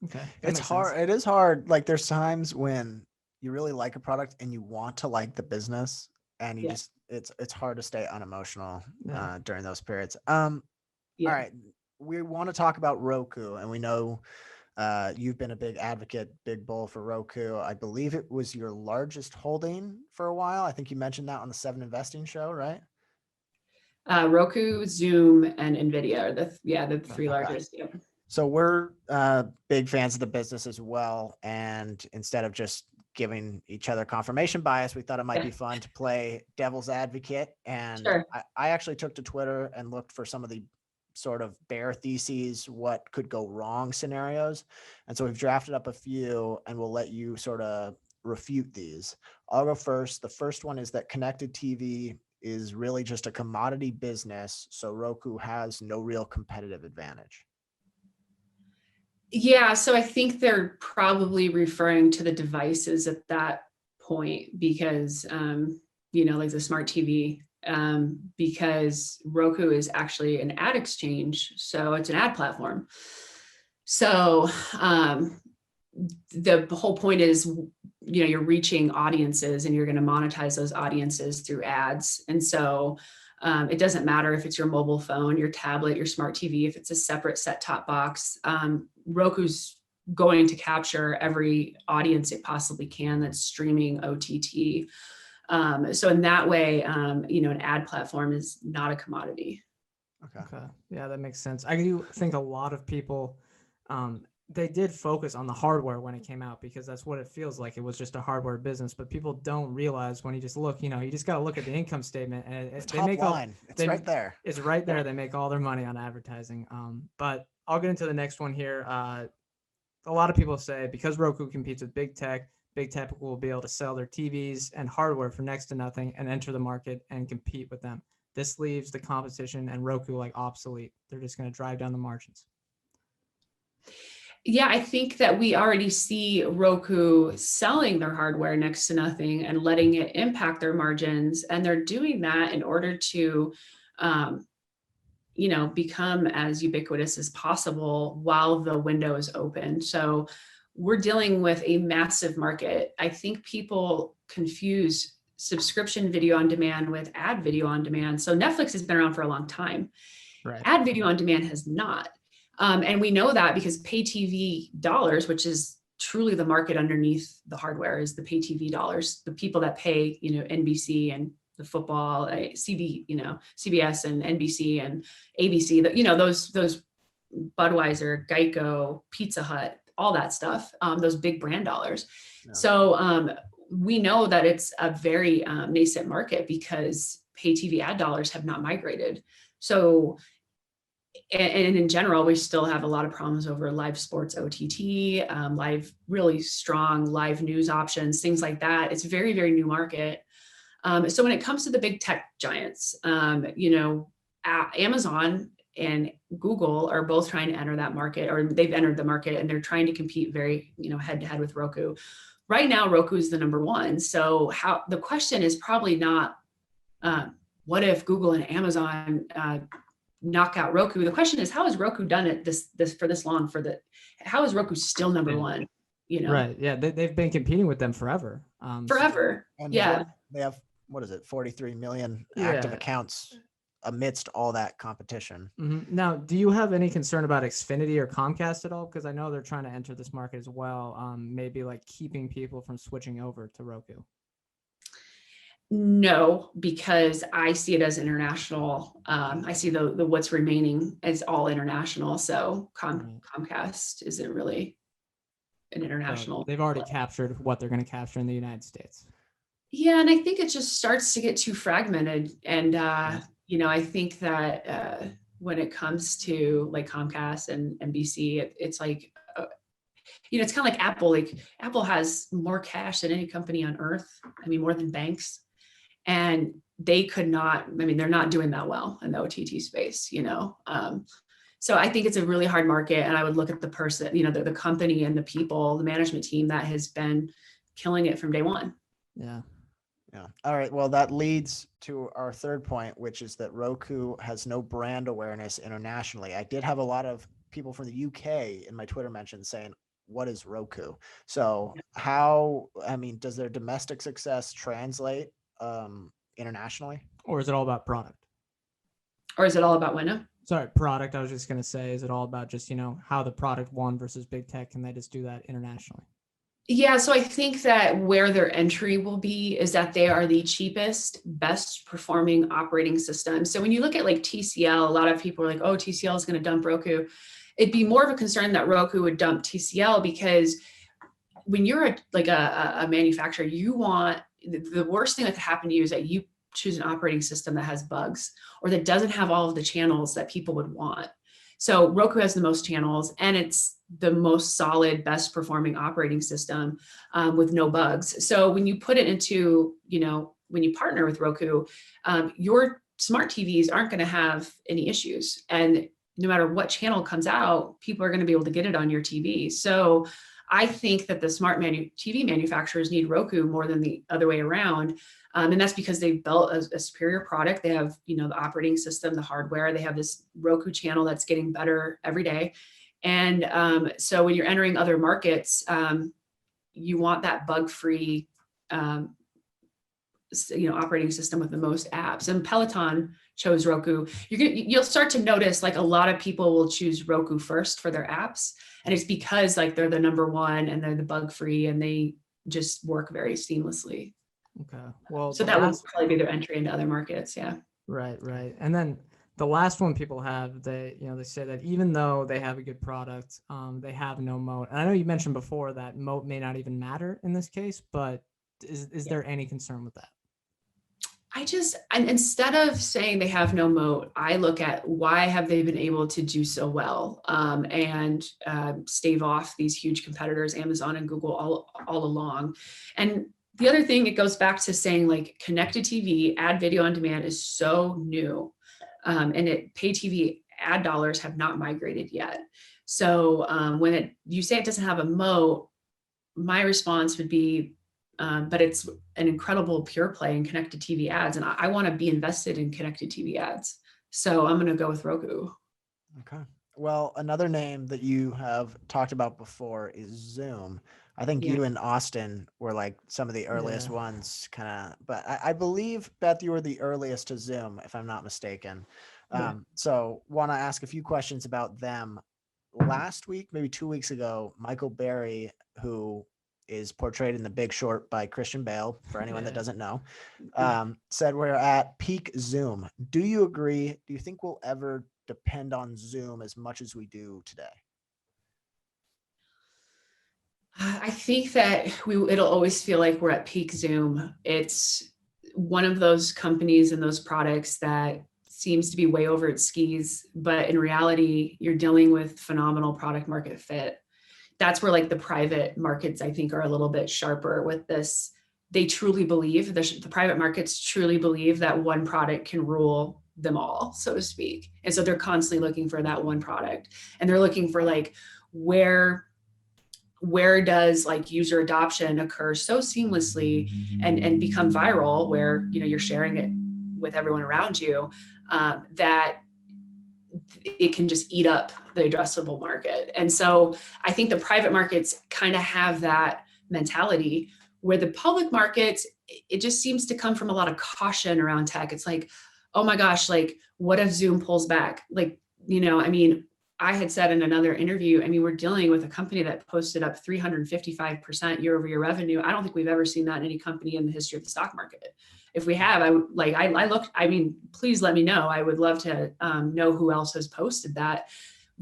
Okay. It's hard. It is hard. Like there's times when you really like a product and you want to like the business and you just, it's hard to stay unemotional during those periods. All right. We want to talk about Roku, and we know you've been a big advocate, big bull for Roku. I believe it was your largest holding for a while. I think you mentioned that on the 7 Investing show, right? Roku, Zoom, and NVIDIA are the 3 largest. Yeah. So we're big fans of the business as well. And instead of just giving each other confirmation bias, we thought it might be fun to play devil's advocate. And I actually took to Twitter and looked for some of the sort of bear theses, what could go wrong scenarios. And so we've drafted up a few and we'll let you sort of refute these. I'll go first. The first one is that connected TV is really just a commodity business. So Roku has no real competitive advantage. Yeah. So I think they're probably referring to the devices at that point because, like the smart TV, because Roku is actually an ad exchange. So it's an ad platform. So the whole point is, you're reaching audiences and you're going to monetize those audiences through ads. And so it doesn't matter if it's your mobile phone, your tablet, your smart TV, if it's a separate set-top box. Roku's going to capture every audience it possibly can that's streaming OTT. So in that way, an ad platform is not a commodity. Okay. Yeah, that makes sense. I do think a lot of people, they did focus on the hardware when it came out because that's what it feels like. It was just a hardware business, but people don't realize when you just look, you just got to look at the income statement and they make line. It's right there. It's right there. They make all their money on advertising. But I'll get into the next one here. A lot of people say because Roku competes with big tech will be able to sell their TVs and hardware for next to nothing and enter the market and compete with them. This leaves the competition and Roku like obsolete. They're just going to drive down the margins. Yeah, I think that we already see Roku selling their hardware next to nothing and letting it impact their margins. And they're doing that in order to, become as ubiquitous as possible while the window is open. So we're dealing with a massive market. I think people confuse subscription video on demand with ad video on demand. So Netflix has been around for a long time. Right. Ad video on demand has not. And we know that because pay TV dollars, which is truly the market underneath the hardware, is the pay TV dollars, the people that pay, NBC and the football, CBS and NBC and ABC, those Budweiser, Geico, Pizza Hut, all that stuff, those big brand dollars. Yeah. So we know that it's a very nascent market because pay TV ad dollars have not migrated. So, and in general, we still have a lot of problems over live sports OTT, live, really strong live news options, things like that. It's a very, very new market. So when it comes to the big tech giants, Amazon and Google are both trying to enter that market, or they've entered the market and they're trying to compete very, head to head with Roku. Right now, Roku is the number one. So the question is probably not, what if Google and Amazon knock out Roku? The question is, how has Roku done it this for this long? How is Roku still number one? Right. Yeah. They've been competing with them forever. Forever. Yeah. They have, 43 million active accounts amidst all that competition. Mm-hmm. Now, do you have any concern about Xfinity or Comcast at all? Because I know they're trying to enter this market as well. Maybe like keeping people from switching over to Roku. No, because I see it as international. I see the what's remaining as all international. So Comcast isn't really an international. They've already captured what they're going to capture in the United States. Yeah, and I think it just starts to get too fragmented. And I think that when it comes to like Comcast and NBC, it's like, it's kind of like Apple. Like Apple has more cash than any company on earth. I mean, more than banks. And they could not, they're not doing that well in the OTT space, So I think it's a really hard market. And I would look at the person, the company and the people, the management team that has been killing it from day one. Yeah. Yeah. All right. Well, that leads to our third point, which is that Roku has no brand awareness internationally. I did have a lot of people from the UK in my Twitter mentions saying, what is Roku? So does their domestic success translate internationally? Or is it all about product? Or is it all about window? Sorry, product. I was just going to say, is it all about just, how the product won versus big tech? Can they just do that internationally? Yeah, so I think that where their entry will be is that they are the cheapest, best performing operating system. So when you look at like TCL, a lot of people are like, oh, TCL is going to dump Roku. It'd be more of a concern that Roku would dump TCL because when you're a manufacturer, you want, the worst thing that could happen to you is that you choose an operating system that has bugs or that doesn't have all of the channels that people would want. So Roku has the most channels and it's the most solid, best performing operating system with no bugs. So when you put it into, when you partner with Roku, your smart TVs aren't going to have any issues. And no matter what channel comes out, people are going to be able to get it on your TV. So I think that the smart TV manufacturers need Roku more than the other way around. And that's because they've built a superior product. They have, the operating system, the hardware, they have this Roku channel that's getting better every day. And so when you're entering other markets, you want that bug-free, operating system with the most apps. And Peloton chose Roku. You'll start to notice like a lot of people will choose Roku first for their apps. And it's because like they're the number one and they're the bug free and they just work very seamlessly. Okay. Well, so that would probably be their entry into other markets. Yeah. Right. And then the last one people have, they say that even though they have a good product, they have no moat. And I know you mentioned before that moat may not even matter in this case, but is there any concern with that? Instead of saying they have no moat, I look at why have they been able to do so well and stave off these huge competitors, Amazon and Google all along. And the other thing, it goes back to saying like connected TV, ad video on demand is so new. And pay TV ad dollars have not migrated yet. So when you say it doesn't have a moat, my response would be, but it's an incredible pure play in connected TV ads. And I want to be invested in connected TV ads. So I'm going to go with Roku. Okay. Well, another name that you have talked about before is Zoom. I think you and Austin were like some of the earliest ones but I believe, Beth, you were the earliest to Zoom, if I'm not mistaken. So want to ask a few questions about them. Last week, maybe 2 weeks ago, Michael Berry, who is portrayed in The Big Short by Christian Bale, for anyone that doesn't know, said we're at peak Zoom. Do you agree? Do you think we'll ever depend on Zoom as much as we do today? I think that it'll always feel like we're at peak Zoom. It's one of those companies and those products that seems to be way over its skis, but in reality, you're dealing with phenomenal product market fit. That's where like the private markets, I think, are a little bit sharper with this. They truly believe, the private markets truly believe that one product can rule them all, so to speak. And so they're constantly looking for that one product. And they're looking for like, where does like user adoption occur so seamlessly and become viral, where, you're sharing it with everyone around you, that it can just eat up the addressable market. And so I think the private markets kind of have that mentality, where the public markets, it just seems to come from a lot of caution around tech. It's like, oh my gosh, like what if Zoom pulls back? Like, I had said in another interview, we're dealing with a company that posted up 355% year over year revenue. I don't think we've ever seen that in any company in the history of the stock market. If we have, please let me know. I would love to know who else has posted that.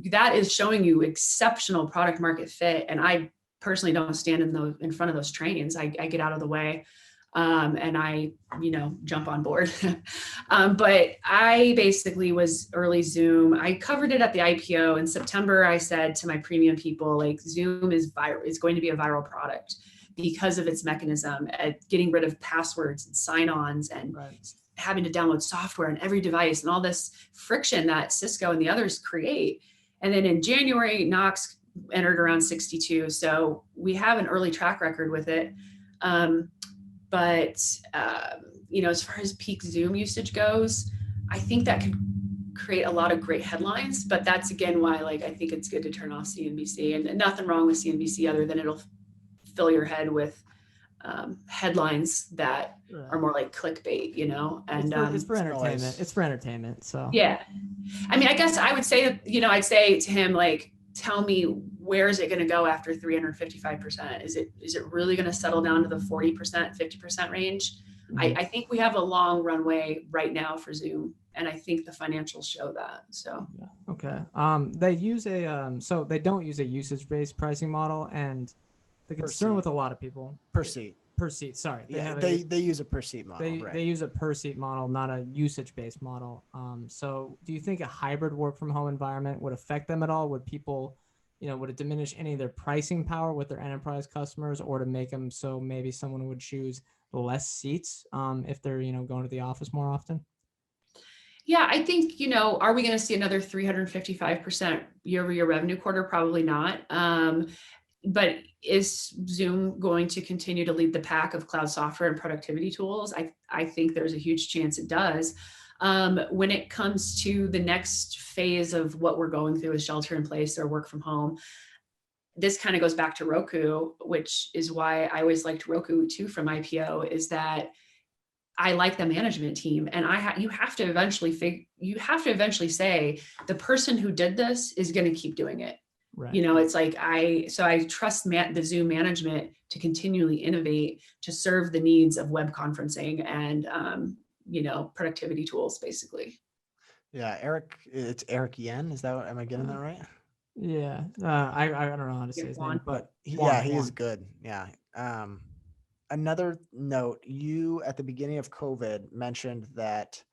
That is showing you exceptional product market fit. And I personally don't stand in front of those trains. I get out of the way and I, jump on board. But I basically was early Zoom. I covered it at the IPO in September. I said to my premium people, like, Zoom is going to be a viral product because of its mechanism at getting rid of passwords and sign-ons and having to download software on every device and all this friction that Cisco and the others create. And then in January, Knox entered around 62. So we have an early track record with it. But as far as peak Zoom usage goes, I think that could create a lot of great headlines. But that's, again, why I think it's good to turn off CNBC. And nothing wrong with CNBC other than it'll fill your head with headlines that are more like clickbait, and it's for entertainment. It's for entertainment. So yeah, I guess I would say that, I'd say to him, like, tell me, where is it going to go after 355%? Is it really going to settle down to the 40%, 50% range? Mm-hmm. I think we have a long runway right now for Zoom, and I think the financials show that. So okay, they use so they don't use a usage-based pricing model, and the concern with a lot of people per seat. Sorry, they use a per seat model. They use a per seat model, not a usage-based model. So do you think a hybrid work from home environment would affect them at all? Would people, would it diminish any of their pricing power with their enterprise customers, or to make them so maybe someone would choose less seats if they're, going to the office more often? Yeah, I think, are we going to see another 355% year over year revenue quarter? Probably not. But is Zoom going to continue to lead the pack of cloud software and productivity tools? I think there's a huge chance it does. When it comes to the next phase of what we're going through with shelter in place or work from home, this kind of goes back to Roku, which is why I always liked Roku too from IPO, is that I like the management team, and you have to eventually say the person who did this is going to keep doing it. Right. It's like I trust the Zoom management to continually innovate to serve the needs of web conferencing and productivity tools, basically. Yeah, it's Eric Yen. Is that am I getting that right? Yeah, I don't know how to say his name, but he is good. Yeah. Another note, you at the beginning of COVID mentioned that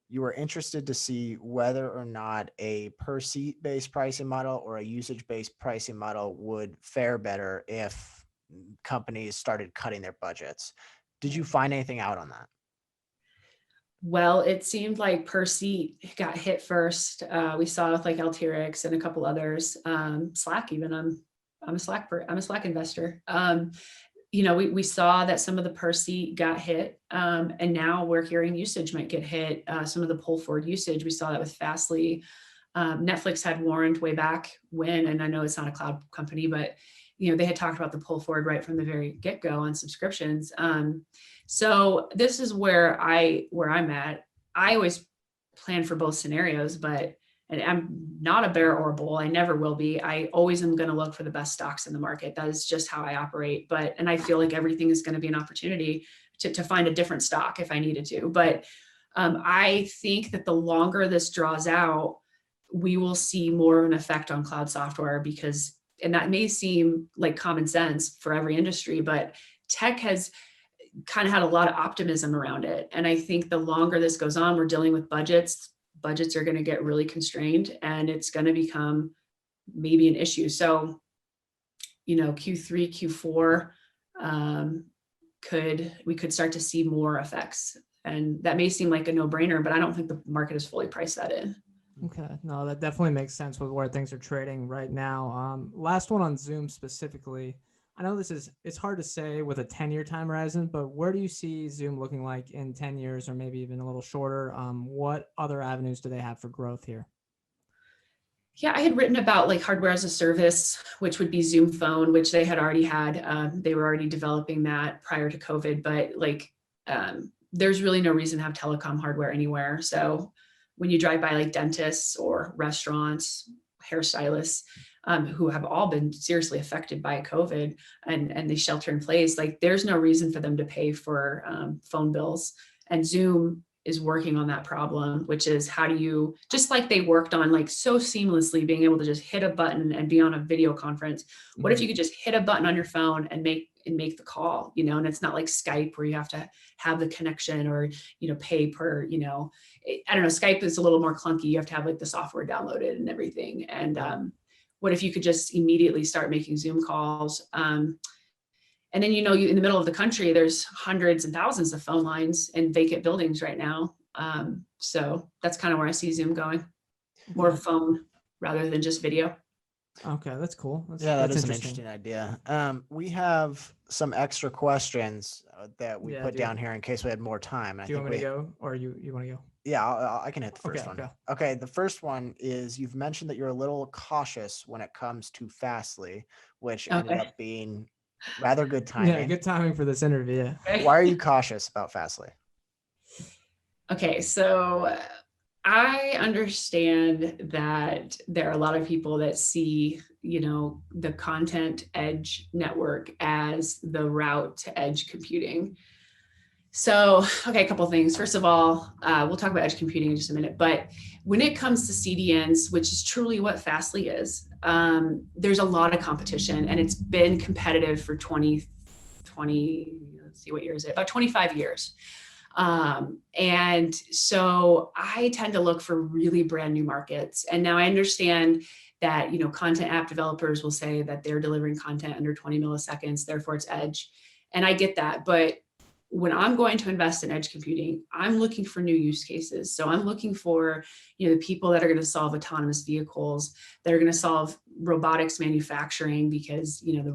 you were interested to see whether or not a per seat based pricing model or a usage based pricing model would fare better if companies started cutting their budgets. Did you find anything out on that? Well, it seemed like per seat got hit first. We saw with like Alteryx and a couple others. Slack, even I'm a Slack investor. We saw that some of the per seat got hit, and now we're hearing usage might get hit. Some of the pull forward usage, we saw that with FSLY. Netflix had warned way back when, and I know it's not a cloud company, but they had talked about the pull forward right from the very get-go on subscriptions. So this is where I'm at. I always plan for both scenarios, and I'm not a bear or a bull. I never will be. I always am going to look for the best stocks in the market. That is just how I operate. And I feel like everything is going to be an opportunity to find a different stock if I needed to. But I think that the longer this draws out, we will see more of an effect on cloud software and that may seem like common sense for every industry, but tech has kind of had a lot of optimism around it. And I think the longer this goes on, we're dealing with budgets are going to get really constrained, and it's going to become maybe an issue. So, Q3, Q4, we could start to see more effects, and that may seem like a no-brainer, but I don't think the market has fully priced that in. Okay. No, that definitely makes sense with where things are trading right now. Last one on Zoom specifically. I know it's hard to say with a 10-year time horizon, but where do you see Zoom looking like in 10 years or maybe even a little shorter? What other avenues do they have for growth here? Yeah, I had written about like hardware as a service, which would be Zoom Phone, which they had already had. They were already developing that prior to COVID, but there's really no reason to have telecom hardware anywhere. So when you drive by like dentists or restaurants, hairstylists, who have all been seriously affected by COVID and they shelter in place, like there's no reason for them to pay for phone bills. And Zoom is working on that problem, which is how do you, just like they worked on like so seamlessly being able to just hit a button and be on a video conference. What if you could just hit a button on your phone and make the call, and it's not like Skype where you have to have the connection or, pay per, I don't know, Skype is a little more clunky. You have to have like the software downloaded and everything. And what if you could just immediately start making Zoom calls? And then, you in the middle of the country, there's hundreds and thousands of phone lines in vacant buildings right now. So that's kind of where I see Zoom going, more phone rather than just video. Okay, that's cool. That is an interesting idea. We have some extra questions that we put down here in case we had more time. Do you want me to go, or you want to go? Yeah, I can hit the first one. Okay, the first one is you've mentioned that you're a little cautious when it comes to FSLY, which ended up being rather good timing. Yeah, good timing for this interview. Yeah. Why are you cautious about FSLY? Okay, so I understand that there are a lot of people that see, the content edge network as the route to edge computing. So, okay, a couple of things. First of all, we'll talk about edge computing in just a minute, but when it comes to CDNs, which is truly what FSLY is, there's a lot of competition, and it's been competitive for 20, let's see, what year is it? About 25 years. And so I tend to look for really brand new markets. And now I understand that, content app developers will say that they're delivering content under 20 milliseconds, therefore it's edge. And I get that. But when I'm going to invest in edge computing, I'm looking for new use cases. So I'm looking for, the people that are going to solve autonomous vehicles, that are going to solve robotics manufacturing, because, the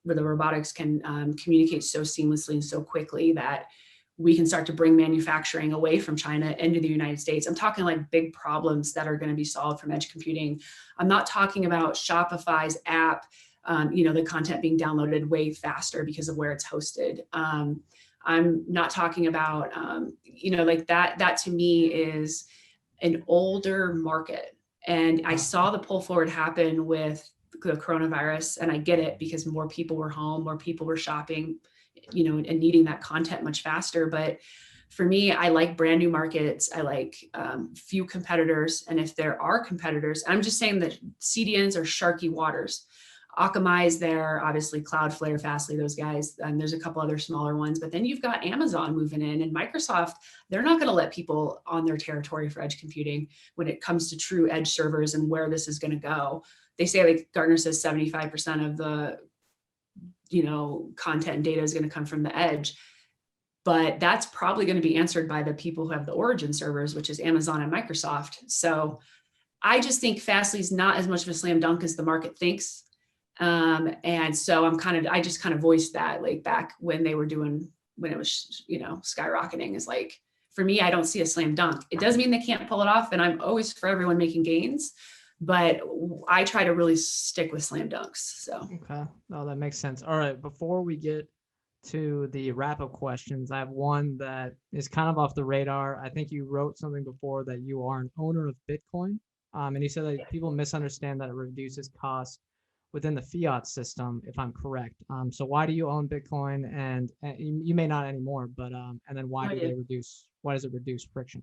robotics can communicate so seamlessly and so quickly that we can start to bring manufacturing away from China into the United States. I'm talking like big problems that are going to be solved from edge computing. I'm not talking about Shopify's app, the content being downloaded way faster because of where it's hosted. I'm not talking about, like that to me is an older market. And I saw the pull forward happen with the coronavirus, and I get it because more people were home, more people were shopping, and needing that content much faster. But for me, I like brand new markets. I like few competitors. And if there are competitors, I'm just saying that CDNs are sharky waters. Akamai is there, obviously Cloudflare, Fastly, those guys, and there's a couple other smaller ones. But then you've got Amazon moving in, and Microsoft. They're not going to let people on their territory for edge computing when it comes to true edge servers and where this is going to go. They say, like Gartner says, 75% of the content and data is going to come from the edge. But that's probably going to be answered by the people who have the origin servers, which is Amazon and Microsoft. So I just think Fastly is not as much of a slam dunk as the market thinks. And so I just kind of voiced that, like back when it was, skyrocketing, is like, for me, I don't see a slam dunk. It doesn't mean they can't pull it off. And I'm always for everyone making gains, but I try to really stick with slam dunks. So. Okay. No, that makes sense. All right. Before we get to the wrap-up questions, I have one that is kind of off the radar. I think you wrote something before that you are an owner of Bitcoin. And you said that people misunderstand that it reduces costs within the fiat system, if I'm correct. So why do you own Bitcoin? And you may not anymore, but and then why does it reduce friction?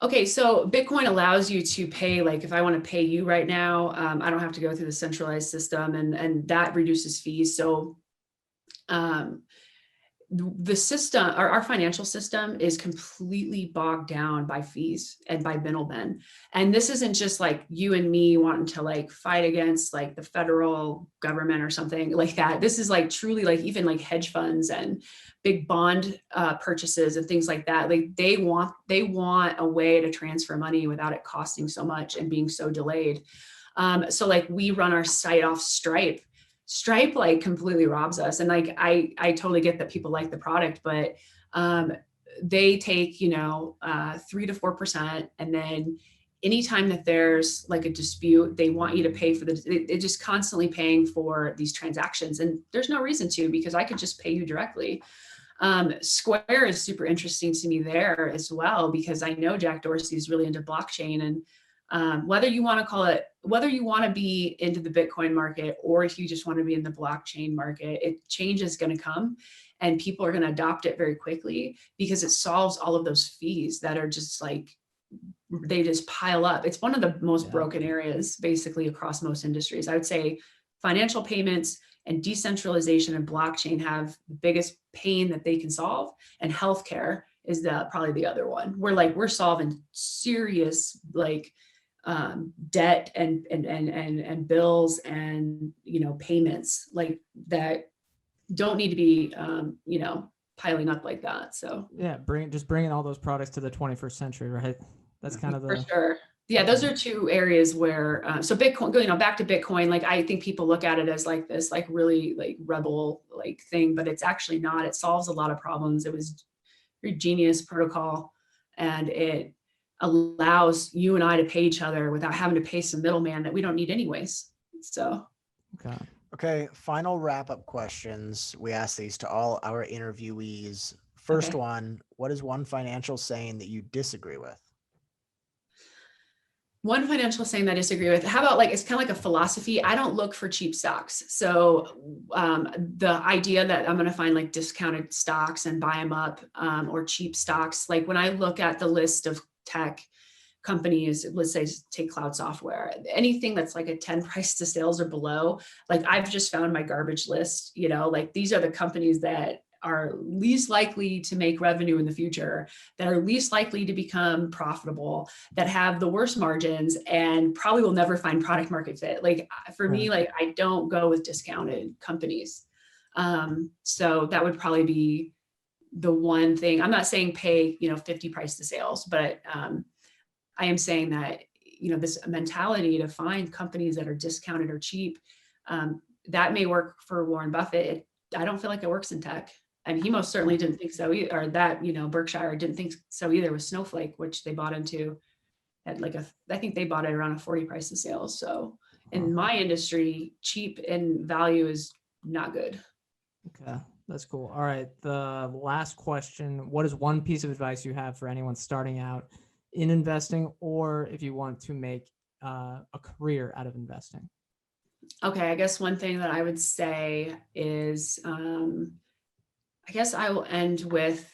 Okay, so Bitcoin allows you to pay, like if I want to pay you right now, I don't have to go through the centralized system, and that reduces fees. So the system, our financial system, is completely bogged down by fees and by middlemen. And this isn't just like you and me wanting to like fight against like the federal government or something like that. This is like truly like even like hedge funds and big bond purchases and things like that. Like they want a way to transfer money without it costing so much and being so delayed. So like we run our site off Stripe. Stripe like completely robs us. And like, I totally get that people like the product, but they take, 3 to 4%. And then anytime that there's like a dispute, they want you to pay for they're just constantly paying for these transactions. And there's no reason to, because I could just pay you directly. Square is super interesting to me there as well, because I know Jack Dorsey is really into blockchain, and whether you want to be into the Bitcoin market or if you just want to be in the blockchain market, change is going to come, and people are going to adopt it very quickly because it solves all of those fees that are just like, they just pile up. It's one of the most broken areas basically across most industries. I would say financial payments and decentralization and blockchain have the biggest pain that they can solve, and healthcare is probably the other one. We're solving serious like debt and bills and payments like that don't need to be piling up like that. So bringing all those products to the 21st century, right? That's kind of for sure. Yeah, those are two areas where so Bitcoin, back to Bitcoin, like I think people look at it as like this like really like rebel like thing, but it's actually not. It solves a lot of problems. It was a very genius protocol, and it allows you and I to pay each other without having to pay some middleman that we don't need anyways. So. Okay. Final wrap-up questions. We ask these to all our interviewees. First one, what is one financial saying that you disagree with? One financial saying that I disagree with, how about like, it's kind of like a philosophy. I don't look for cheap stocks. So the idea that I'm going to find like discounted stocks and buy them up or cheap stocks, like when I look at the list of tech companies, let's say take cloud software, anything that's like a 10 price to sales or below, like I've just found my garbage list, like these are the companies that are least likely to make revenue in the future, that are least likely to become profitable, that have the worst margins, and probably will never find product market fit. Like for me, like I don't go with discounted companies. So that would probably be the one thing. I'm not saying pay, 50 price to sales, but I am saying that, this mentality to find companies that are discounted or cheap, that may work for Warren Buffett. I don't feel like it works in tech. And he most certainly didn't think so either, or that, Berkshire didn't think so either with Snowflake, which they bought into at like I think they bought it around a 40 price to sales. So in my industry, cheap in value is not good. Okay, that's cool. All right, the last question. What is one piece of advice you have for anyone starting out in investing, or if you want to make a career out of investing? Okay, I guess one thing that I would say is, I guess I will end with,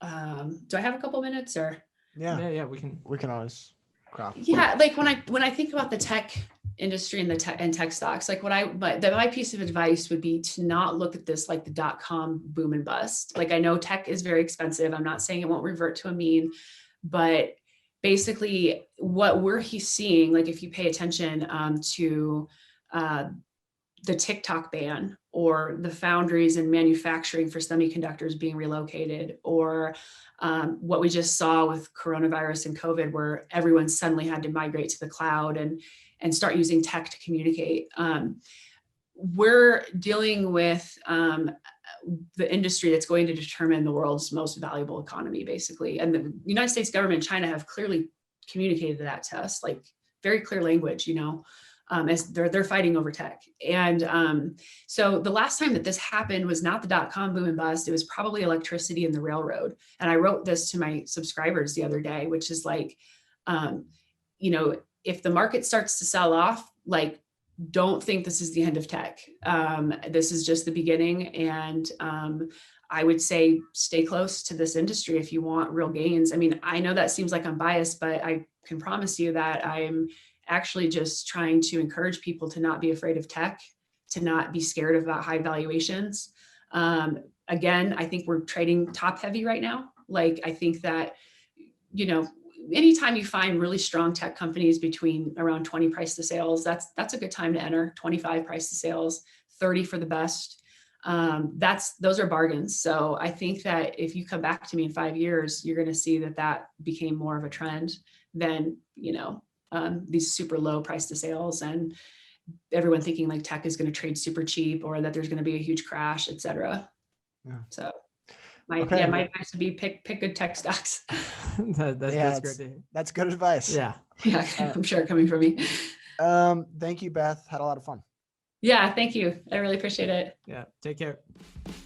do I have a couple minutes or? Yeah, We can always crop. Yeah, like when I think about the tech industry and the tech stocks, like my piece of advice would be to not look at this like the .com boom and bust. Like I know tech is very expensive. I'm not saying it won't revert to a mean, but basically what we're seeing, like if you pay attention to the TikTok ban or the foundries and manufacturing for semiconductors being relocated, or what we just saw with coronavirus and COVID, where everyone suddenly had to migrate to the cloud and start using tech to communicate. We're dealing with the industry that's going to determine the world's most valuable economy, basically. And the United States government and China have clearly communicated that to us, like very clear language, as they're fighting over tech. And so the last time that this happened was not the .com boom and bust. It was probably electricity and the railroad. And I wrote this to my subscribers the other day, which is like, if the market starts to sell off, like, don't think this is the end of tech. This is just the beginning. And I would say stay close to this industry if you want real gains. I mean, I know that seems like I'm biased, but I can promise you that I'm actually just trying to encourage people to not be afraid of tech, to not be scared about high valuations. Again, I think we're trading top heavy right now. Like, I think that, anytime you find really strong tech companies between around 20 price to sales, that's a good time to enter. 25 price to sales, 30 for the best. Those are bargains. So I think that if you come back to me in 5 years, you're going to see that became more of a trend than, these super low price to sales and everyone thinking like tech is going to trade super cheap or that there's going to be a huge crash, et cetera. Yeah. So my advice would be pick good tech stocks. That's great. That's good advice. Yeah. Yeah, I'm sure coming from me. Thank you, Beth. Had a lot of fun. Yeah, thank you. I really appreciate it. Yeah, take care.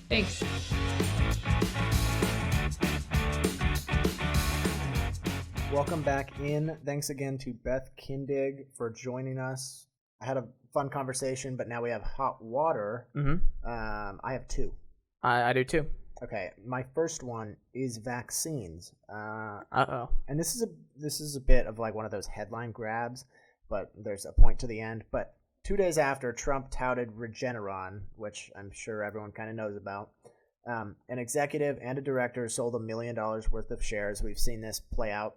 Thanks. Welcome back in. Thanks again to Beth Kindig for joining us. I had a fun conversation, but now we have hot water. Mm-hmm. I have two. I do too. Okay, my first one is vaccines. Uh-oh. And this is a bit of like one of those headline grabs, but there's a point to the end. But 2 days after Trump touted Regeneron, which I'm sure everyone kind of knows about, an executive and a director sold $1 million worth of shares. We've seen this play out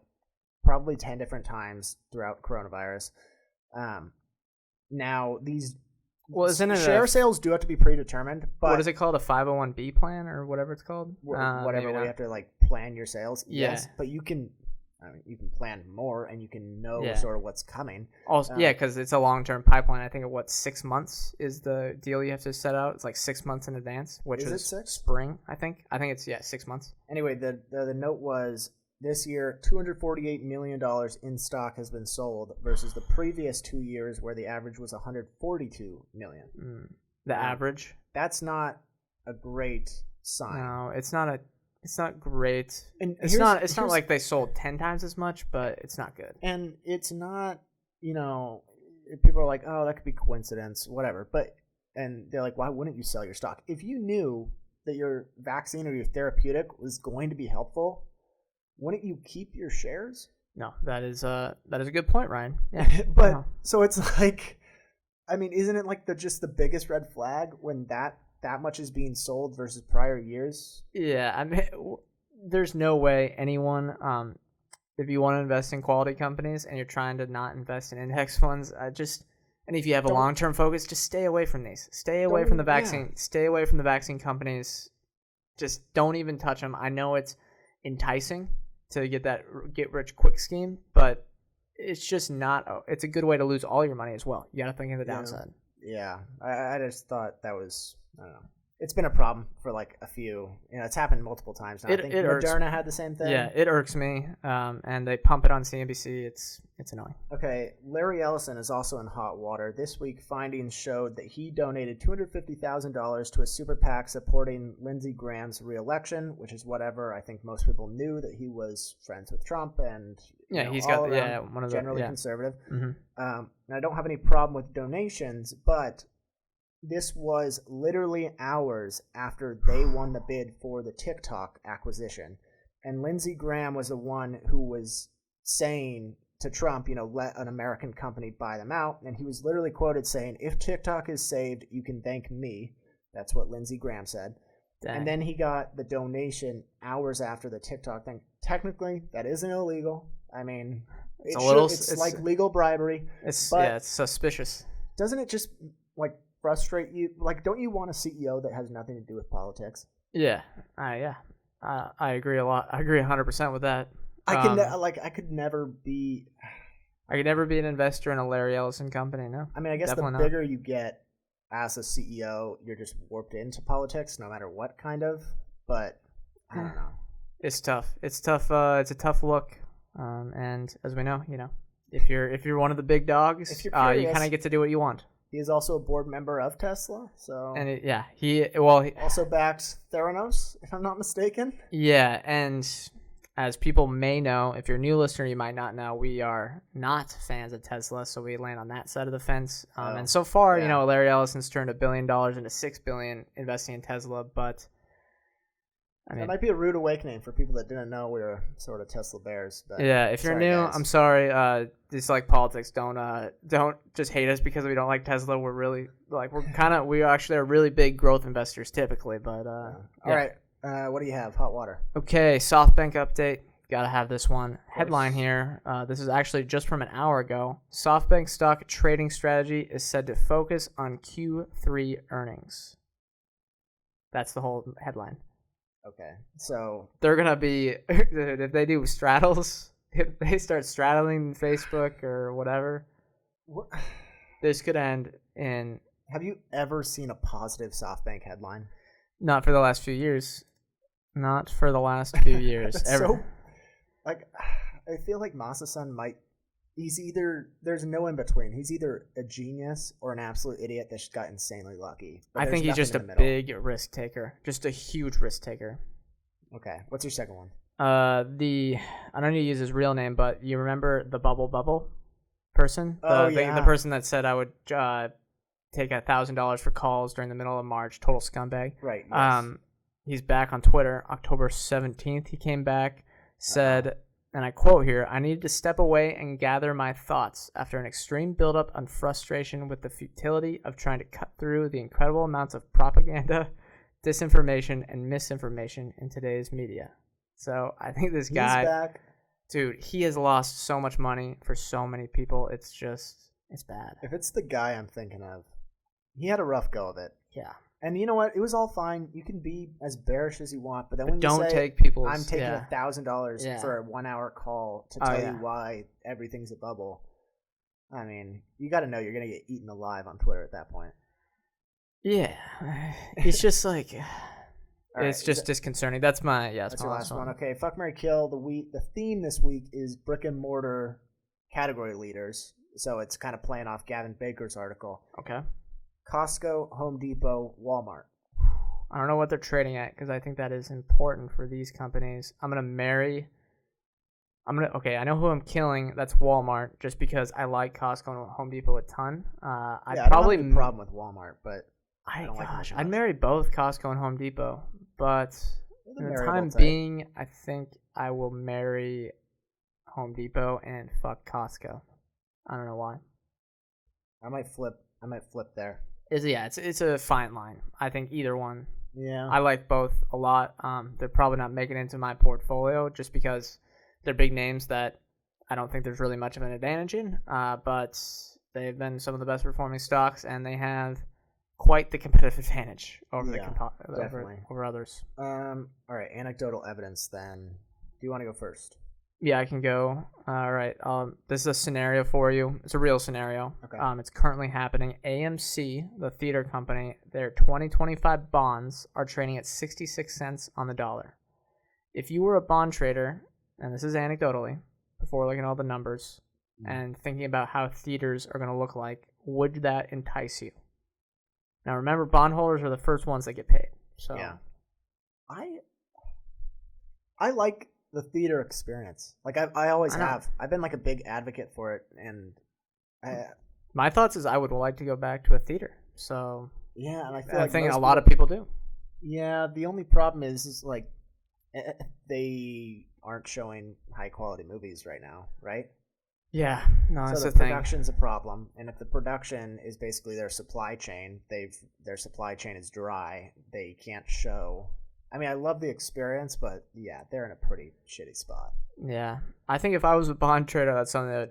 probably 10 different times throughout coronavirus. Now, these share sales do have to be predetermined. But what is it called? A 501b plan or whatever it's called? Whatever, where you have to like plan your sales. Yeah. Yes, but you can plan more and you can know sort of what's coming. Also, because it's a long-term pipeline. I think 6 months is the deal you have to set out. It's like 6 months in advance, which is it 6? Spring, I think. I think it's 6 months. Anyway, the note was this year $248 million in stock has been sold versus the previous 2 years where the average was $142 million. The average? That's not a great sign. No, it's not great. And it's not like they sold 10 times as much, but it's not good. And it's not, people are like, oh, that could be coincidence, whatever. And they're like, why wouldn't you sell your stock? If you knew that your vaccine or your therapeutic was going to be helpful, wouldn't you keep your shares? No, that is a good point, Ryan. Yeah. But so it's like, I mean, isn't it like just the biggest red flag when that much is being sold versus prior years? Yeah, I mean, there's no way anyone, if you want to invest in quality companies and you're trying to not invest in index funds, and if you have a long-term focus, just stay away from these. Stay away from the vaccine. Yeah. Stay away from the vaccine companies. Just don't even touch them. I know it's enticing to get that get-rich-quick scheme, but it's just not. It's a good way to lose all your money as well. You got to think of the downside. Yeah, I just thought that was, I don't know. it's been a problem for like a few. It's happened multiple times now. I think Moderna had the same thing. Yeah, it irks me. And they pump it on CNBC. It's annoying. Okay, Larry Ellison is also in hot water. This week, findings showed that he donated $250,000 to a super PAC supporting Lindsey Graham's re-election, which is whatever. I think most people knew that he was friends with Trump and he's got one of the generally conservative. Mm-hmm. And I don't have any problem with donations, but this was literally hours after they won the bid for the TikTok acquisition. And Lindsey Graham was the one who was saying to Trump, let an American company buy them out. And he was literally quoted saying, if TikTok is saved, you can thank me. That's what Lindsey Graham said. Dang. And then he got the donation hours after the TikTok thing. Technically, that isn't illegal. I mean, it's like legal bribery. It's suspicious. Doesn't it just frustrate you? Don't you want a CEO that has nothing to do with politics? Yeah. I agree a lot. I agree 100% with that. I could never be an investor in a Larry Ellison company. No. I mean, I guess the bigger you get as a CEO, you're just warped into politics, no matter what kind of. But I don't know. It's tough. It's tough. It's a tough look. And as we know, if you're one of the big dogs, you kind of get to do what you want. He is also a board member of Tesla, he also backs Theranos, if I'm not mistaken. Yeah, and as people may know, if you're a new listener, you might not know, we are not fans of Tesla, so we land on that side of the fence. And so far, Larry Ellison's turned $1 billion into $6 billion investing in Tesla, but that might be a rude awakening for people that didn't know we were sort of Tesla bears. But yeah, if you're new, guys. I'm sorry. It's like politics. Don't just hate us because we don't like Tesla. We're really we actually are really big growth investors typically. But all right, what do you have? Hot water. Okay, SoftBank update. Gotta have this one. Headline here. This is actually just from an hour ago. SoftBank stock trading strategy is said to focus on Q3 earnings. That's the whole headline. Okay, so they're gonna be if they do straddles, if they start straddling Facebook or whatever, this could end in. Have you ever seen a positive SoftBank headline? Not for the last few years. Not for the last few years. Ever. So, I feel like Masa-san might. He's either there's no in between. He's either a genius or an absolute idiot that just got insanely lucky. I think he's just a big risk taker, just a huge risk taker. Okay, what's your second one? I don't need to use his real name, but you remember the bubble person? The person that said I would take $1,000 for calls during the middle of March. Total scumbag. Right. Yes. He's back on Twitter. October 17th, he came back, said. And I quote here, I needed to step away and gather my thoughts after an extreme buildup on frustration with the futility of trying to cut through the incredible amounts of propaganda, disinformation, and misinformation in today's media. So I think this guy, he's back. Dude, he has lost so much money for so many people. It's bad. If it's the guy I'm thinking of, he had a rough go of it. Yeah. And you know what? It was all fine. You can be as bearish as you want, but then when don't you say, take people's, I'm taking $1,000 for a 1 hour call to tell you why everything's a bubble. I mean, you got to know you're going to get eaten alive on Twitter at that point. Yeah. It's just like, it's just disconcerting. That's my, that's your my last one. Okay. Fuck, marry, kill. The theme this week is brick and mortar category leaders. So it's kind of playing off Gavin Baker's article. Okay. Costco, Home Depot, Walmart. I don't know what they're trading at because I think that is important for these companies. I know who I'm killing. That's Walmart, just because I like Costco and Home Depot a ton. I don't have a problem with Walmart, but I'd marry both Costco and Home Depot. But for the time being, I think I will marry Home Depot and fuck Costco. I don't know why. I might flip there. It's a fine line. I think either one. Yeah. I like both a lot. They're probably not making it into my portfolio just because they're big names that I don't think there's really much of an advantage in. But they've been some of the best performing stocks, and they have quite the competitive advantage over over others. All right, anecdotal evidence then. Do you want to go first? Yeah, I can go. All right. This is a scenario for you. It's a real scenario. Okay. It's currently happening. AMC, the theater company, their 2025 bonds are trading at 66 cents on the dollar. If you were a bond trader, and this is anecdotally, before looking at all the numbers and thinking about how theaters are going to look like, would that entice you? Now, remember, bondholders are the first ones that get paid. So, yeah, I like the theater experience. Like I always have. I've been like a big advocate for it, and my thoughts is I would like to go back to a theater. So yeah, and I think a lot of people do. Yeah, the only problem is like they aren't showing high quality movies right now, right? Yeah, no, that's so the the thing. production's a problem, and if the production is basically their supply chain, their supply chain is dry. They can't show. I mean, I love the experience, but yeah, they're in a pretty shitty spot. Yeah, I think if I was a bond trader, that's something that would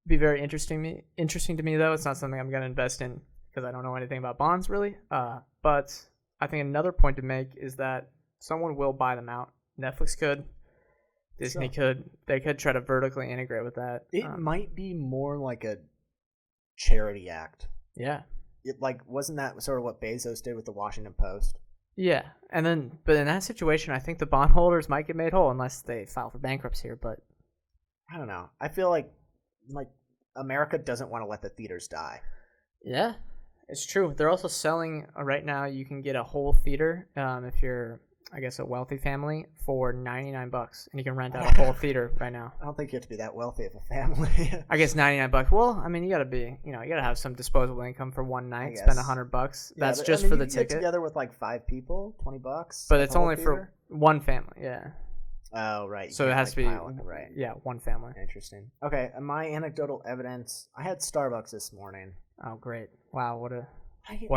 be very interesting to me. Though it's not something I'm going to invest in because I don't know anything about bonds really. But I think another point to make is that someone will buy them out. Netflix could, Disney could. They could try to vertically integrate with that. It might be more like a charity act. Yeah. Wasn't that sort of what Bezos did with the Washington Post? Yeah, but in that situation, I think the bondholders might get made whole unless they file for bankruptcy here. But I don't know. I feel like America doesn't want to let the theaters die. Yeah, it's true. They're also selling right now. You can get a whole theater if you're, I guess, a wealthy family for $99, and you can rent out a whole theater right now. I don't think you have to be that wealthy of a family. I guess $99. Well, I mean, you gotta have some disposable income for one night. Spend $100. That's just for the ticket. Get together with like 5 people, $20. But it's only for one family. Yeah. Oh right. So it has to be right. Yeah, one family. Interesting. Okay, my anecdotal evidence. I had Starbucks this morning. Oh great! Wow, what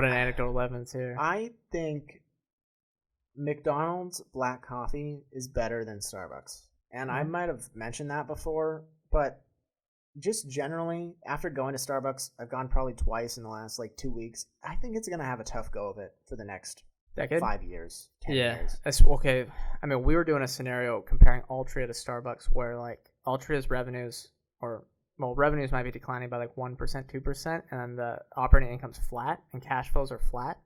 an anecdotal evidence here. I think McDonald's black coffee is better than Starbucks. And I might have mentioned that before, but just generally, after going to Starbucks, I've gone probably twice in the last 2 weeks. I think it's going to have a tough go of it for the next decade? 5 years, 10 years. That's okay. I mean, we were doing a scenario comparing Altria to Starbucks where Altria's revenues revenues might be declining by 1%, 2%, and then the operating income's flat and cash flows are flat.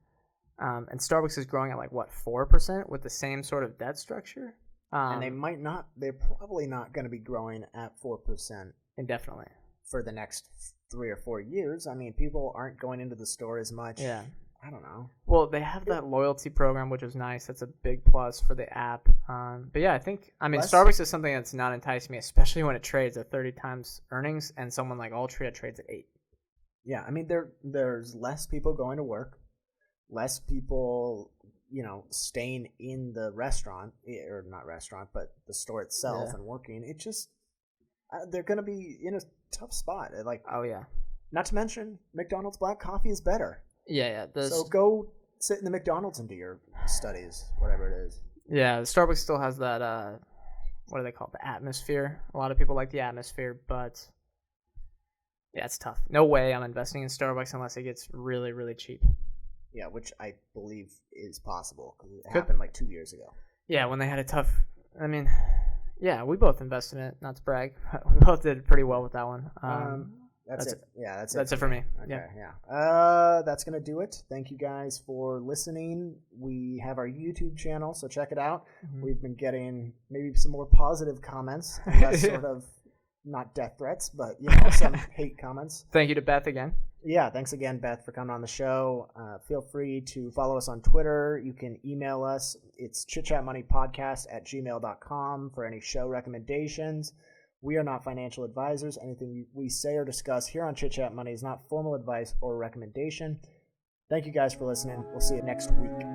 And Starbucks is growing at 4% with the same sort of debt structure. And they're probably not going to be growing at 4% indefinitely for the next 3 or 4 years. I mean, people aren't going into the store as much. Yeah. I don't know. Well, they have that loyalty program, which is nice. That's a big plus for the app. But yeah, Starbucks is something that's not enticing me, especially when it trades at 30 times earnings and someone like Altria trades at 8. Yeah, I mean, there's less people going to work, less people, staying in the restaurant, or not restaurant, but the store itself and working. It just, they're going to be in a tough spot. Oh, yeah. Not to mention, McDonald's black coffee is better. Yeah. So go sit in the McDonald's and do your studies, whatever it is. Yeah, the Starbucks still has that, what do they call it, the atmosphere. A lot of people like the atmosphere, but yeah, it's tough. No way I'm investing in Starbucks unless it gets really, really cheap. Yeah, which I believe is possible because it happened 2 years ago. Yeah, when they had a tough, we both invested in it, not to brag. We both did pretty well with that one. That's it. Yeah, that's it for me. Okay, yeah. That's going to do it. Thank you guys for listening. We have our YouTube channel, so check it out. Mm-hmm. We've been getting maybe some more positive comments, less sort of not death threats, but some hate comments. Thank you to Beth again. Yeah, thanks again, Beth, for coming on the show. Feel free to follow us on Twitter. You can email us. It's chitchatmoneypodcast@gmail.com for any show recommendations. We are not financial advisors. Anything we say or discuss here on Chit Chat Money is not formal advice or recommendation. Thank you guys for listening. We'll see you next week.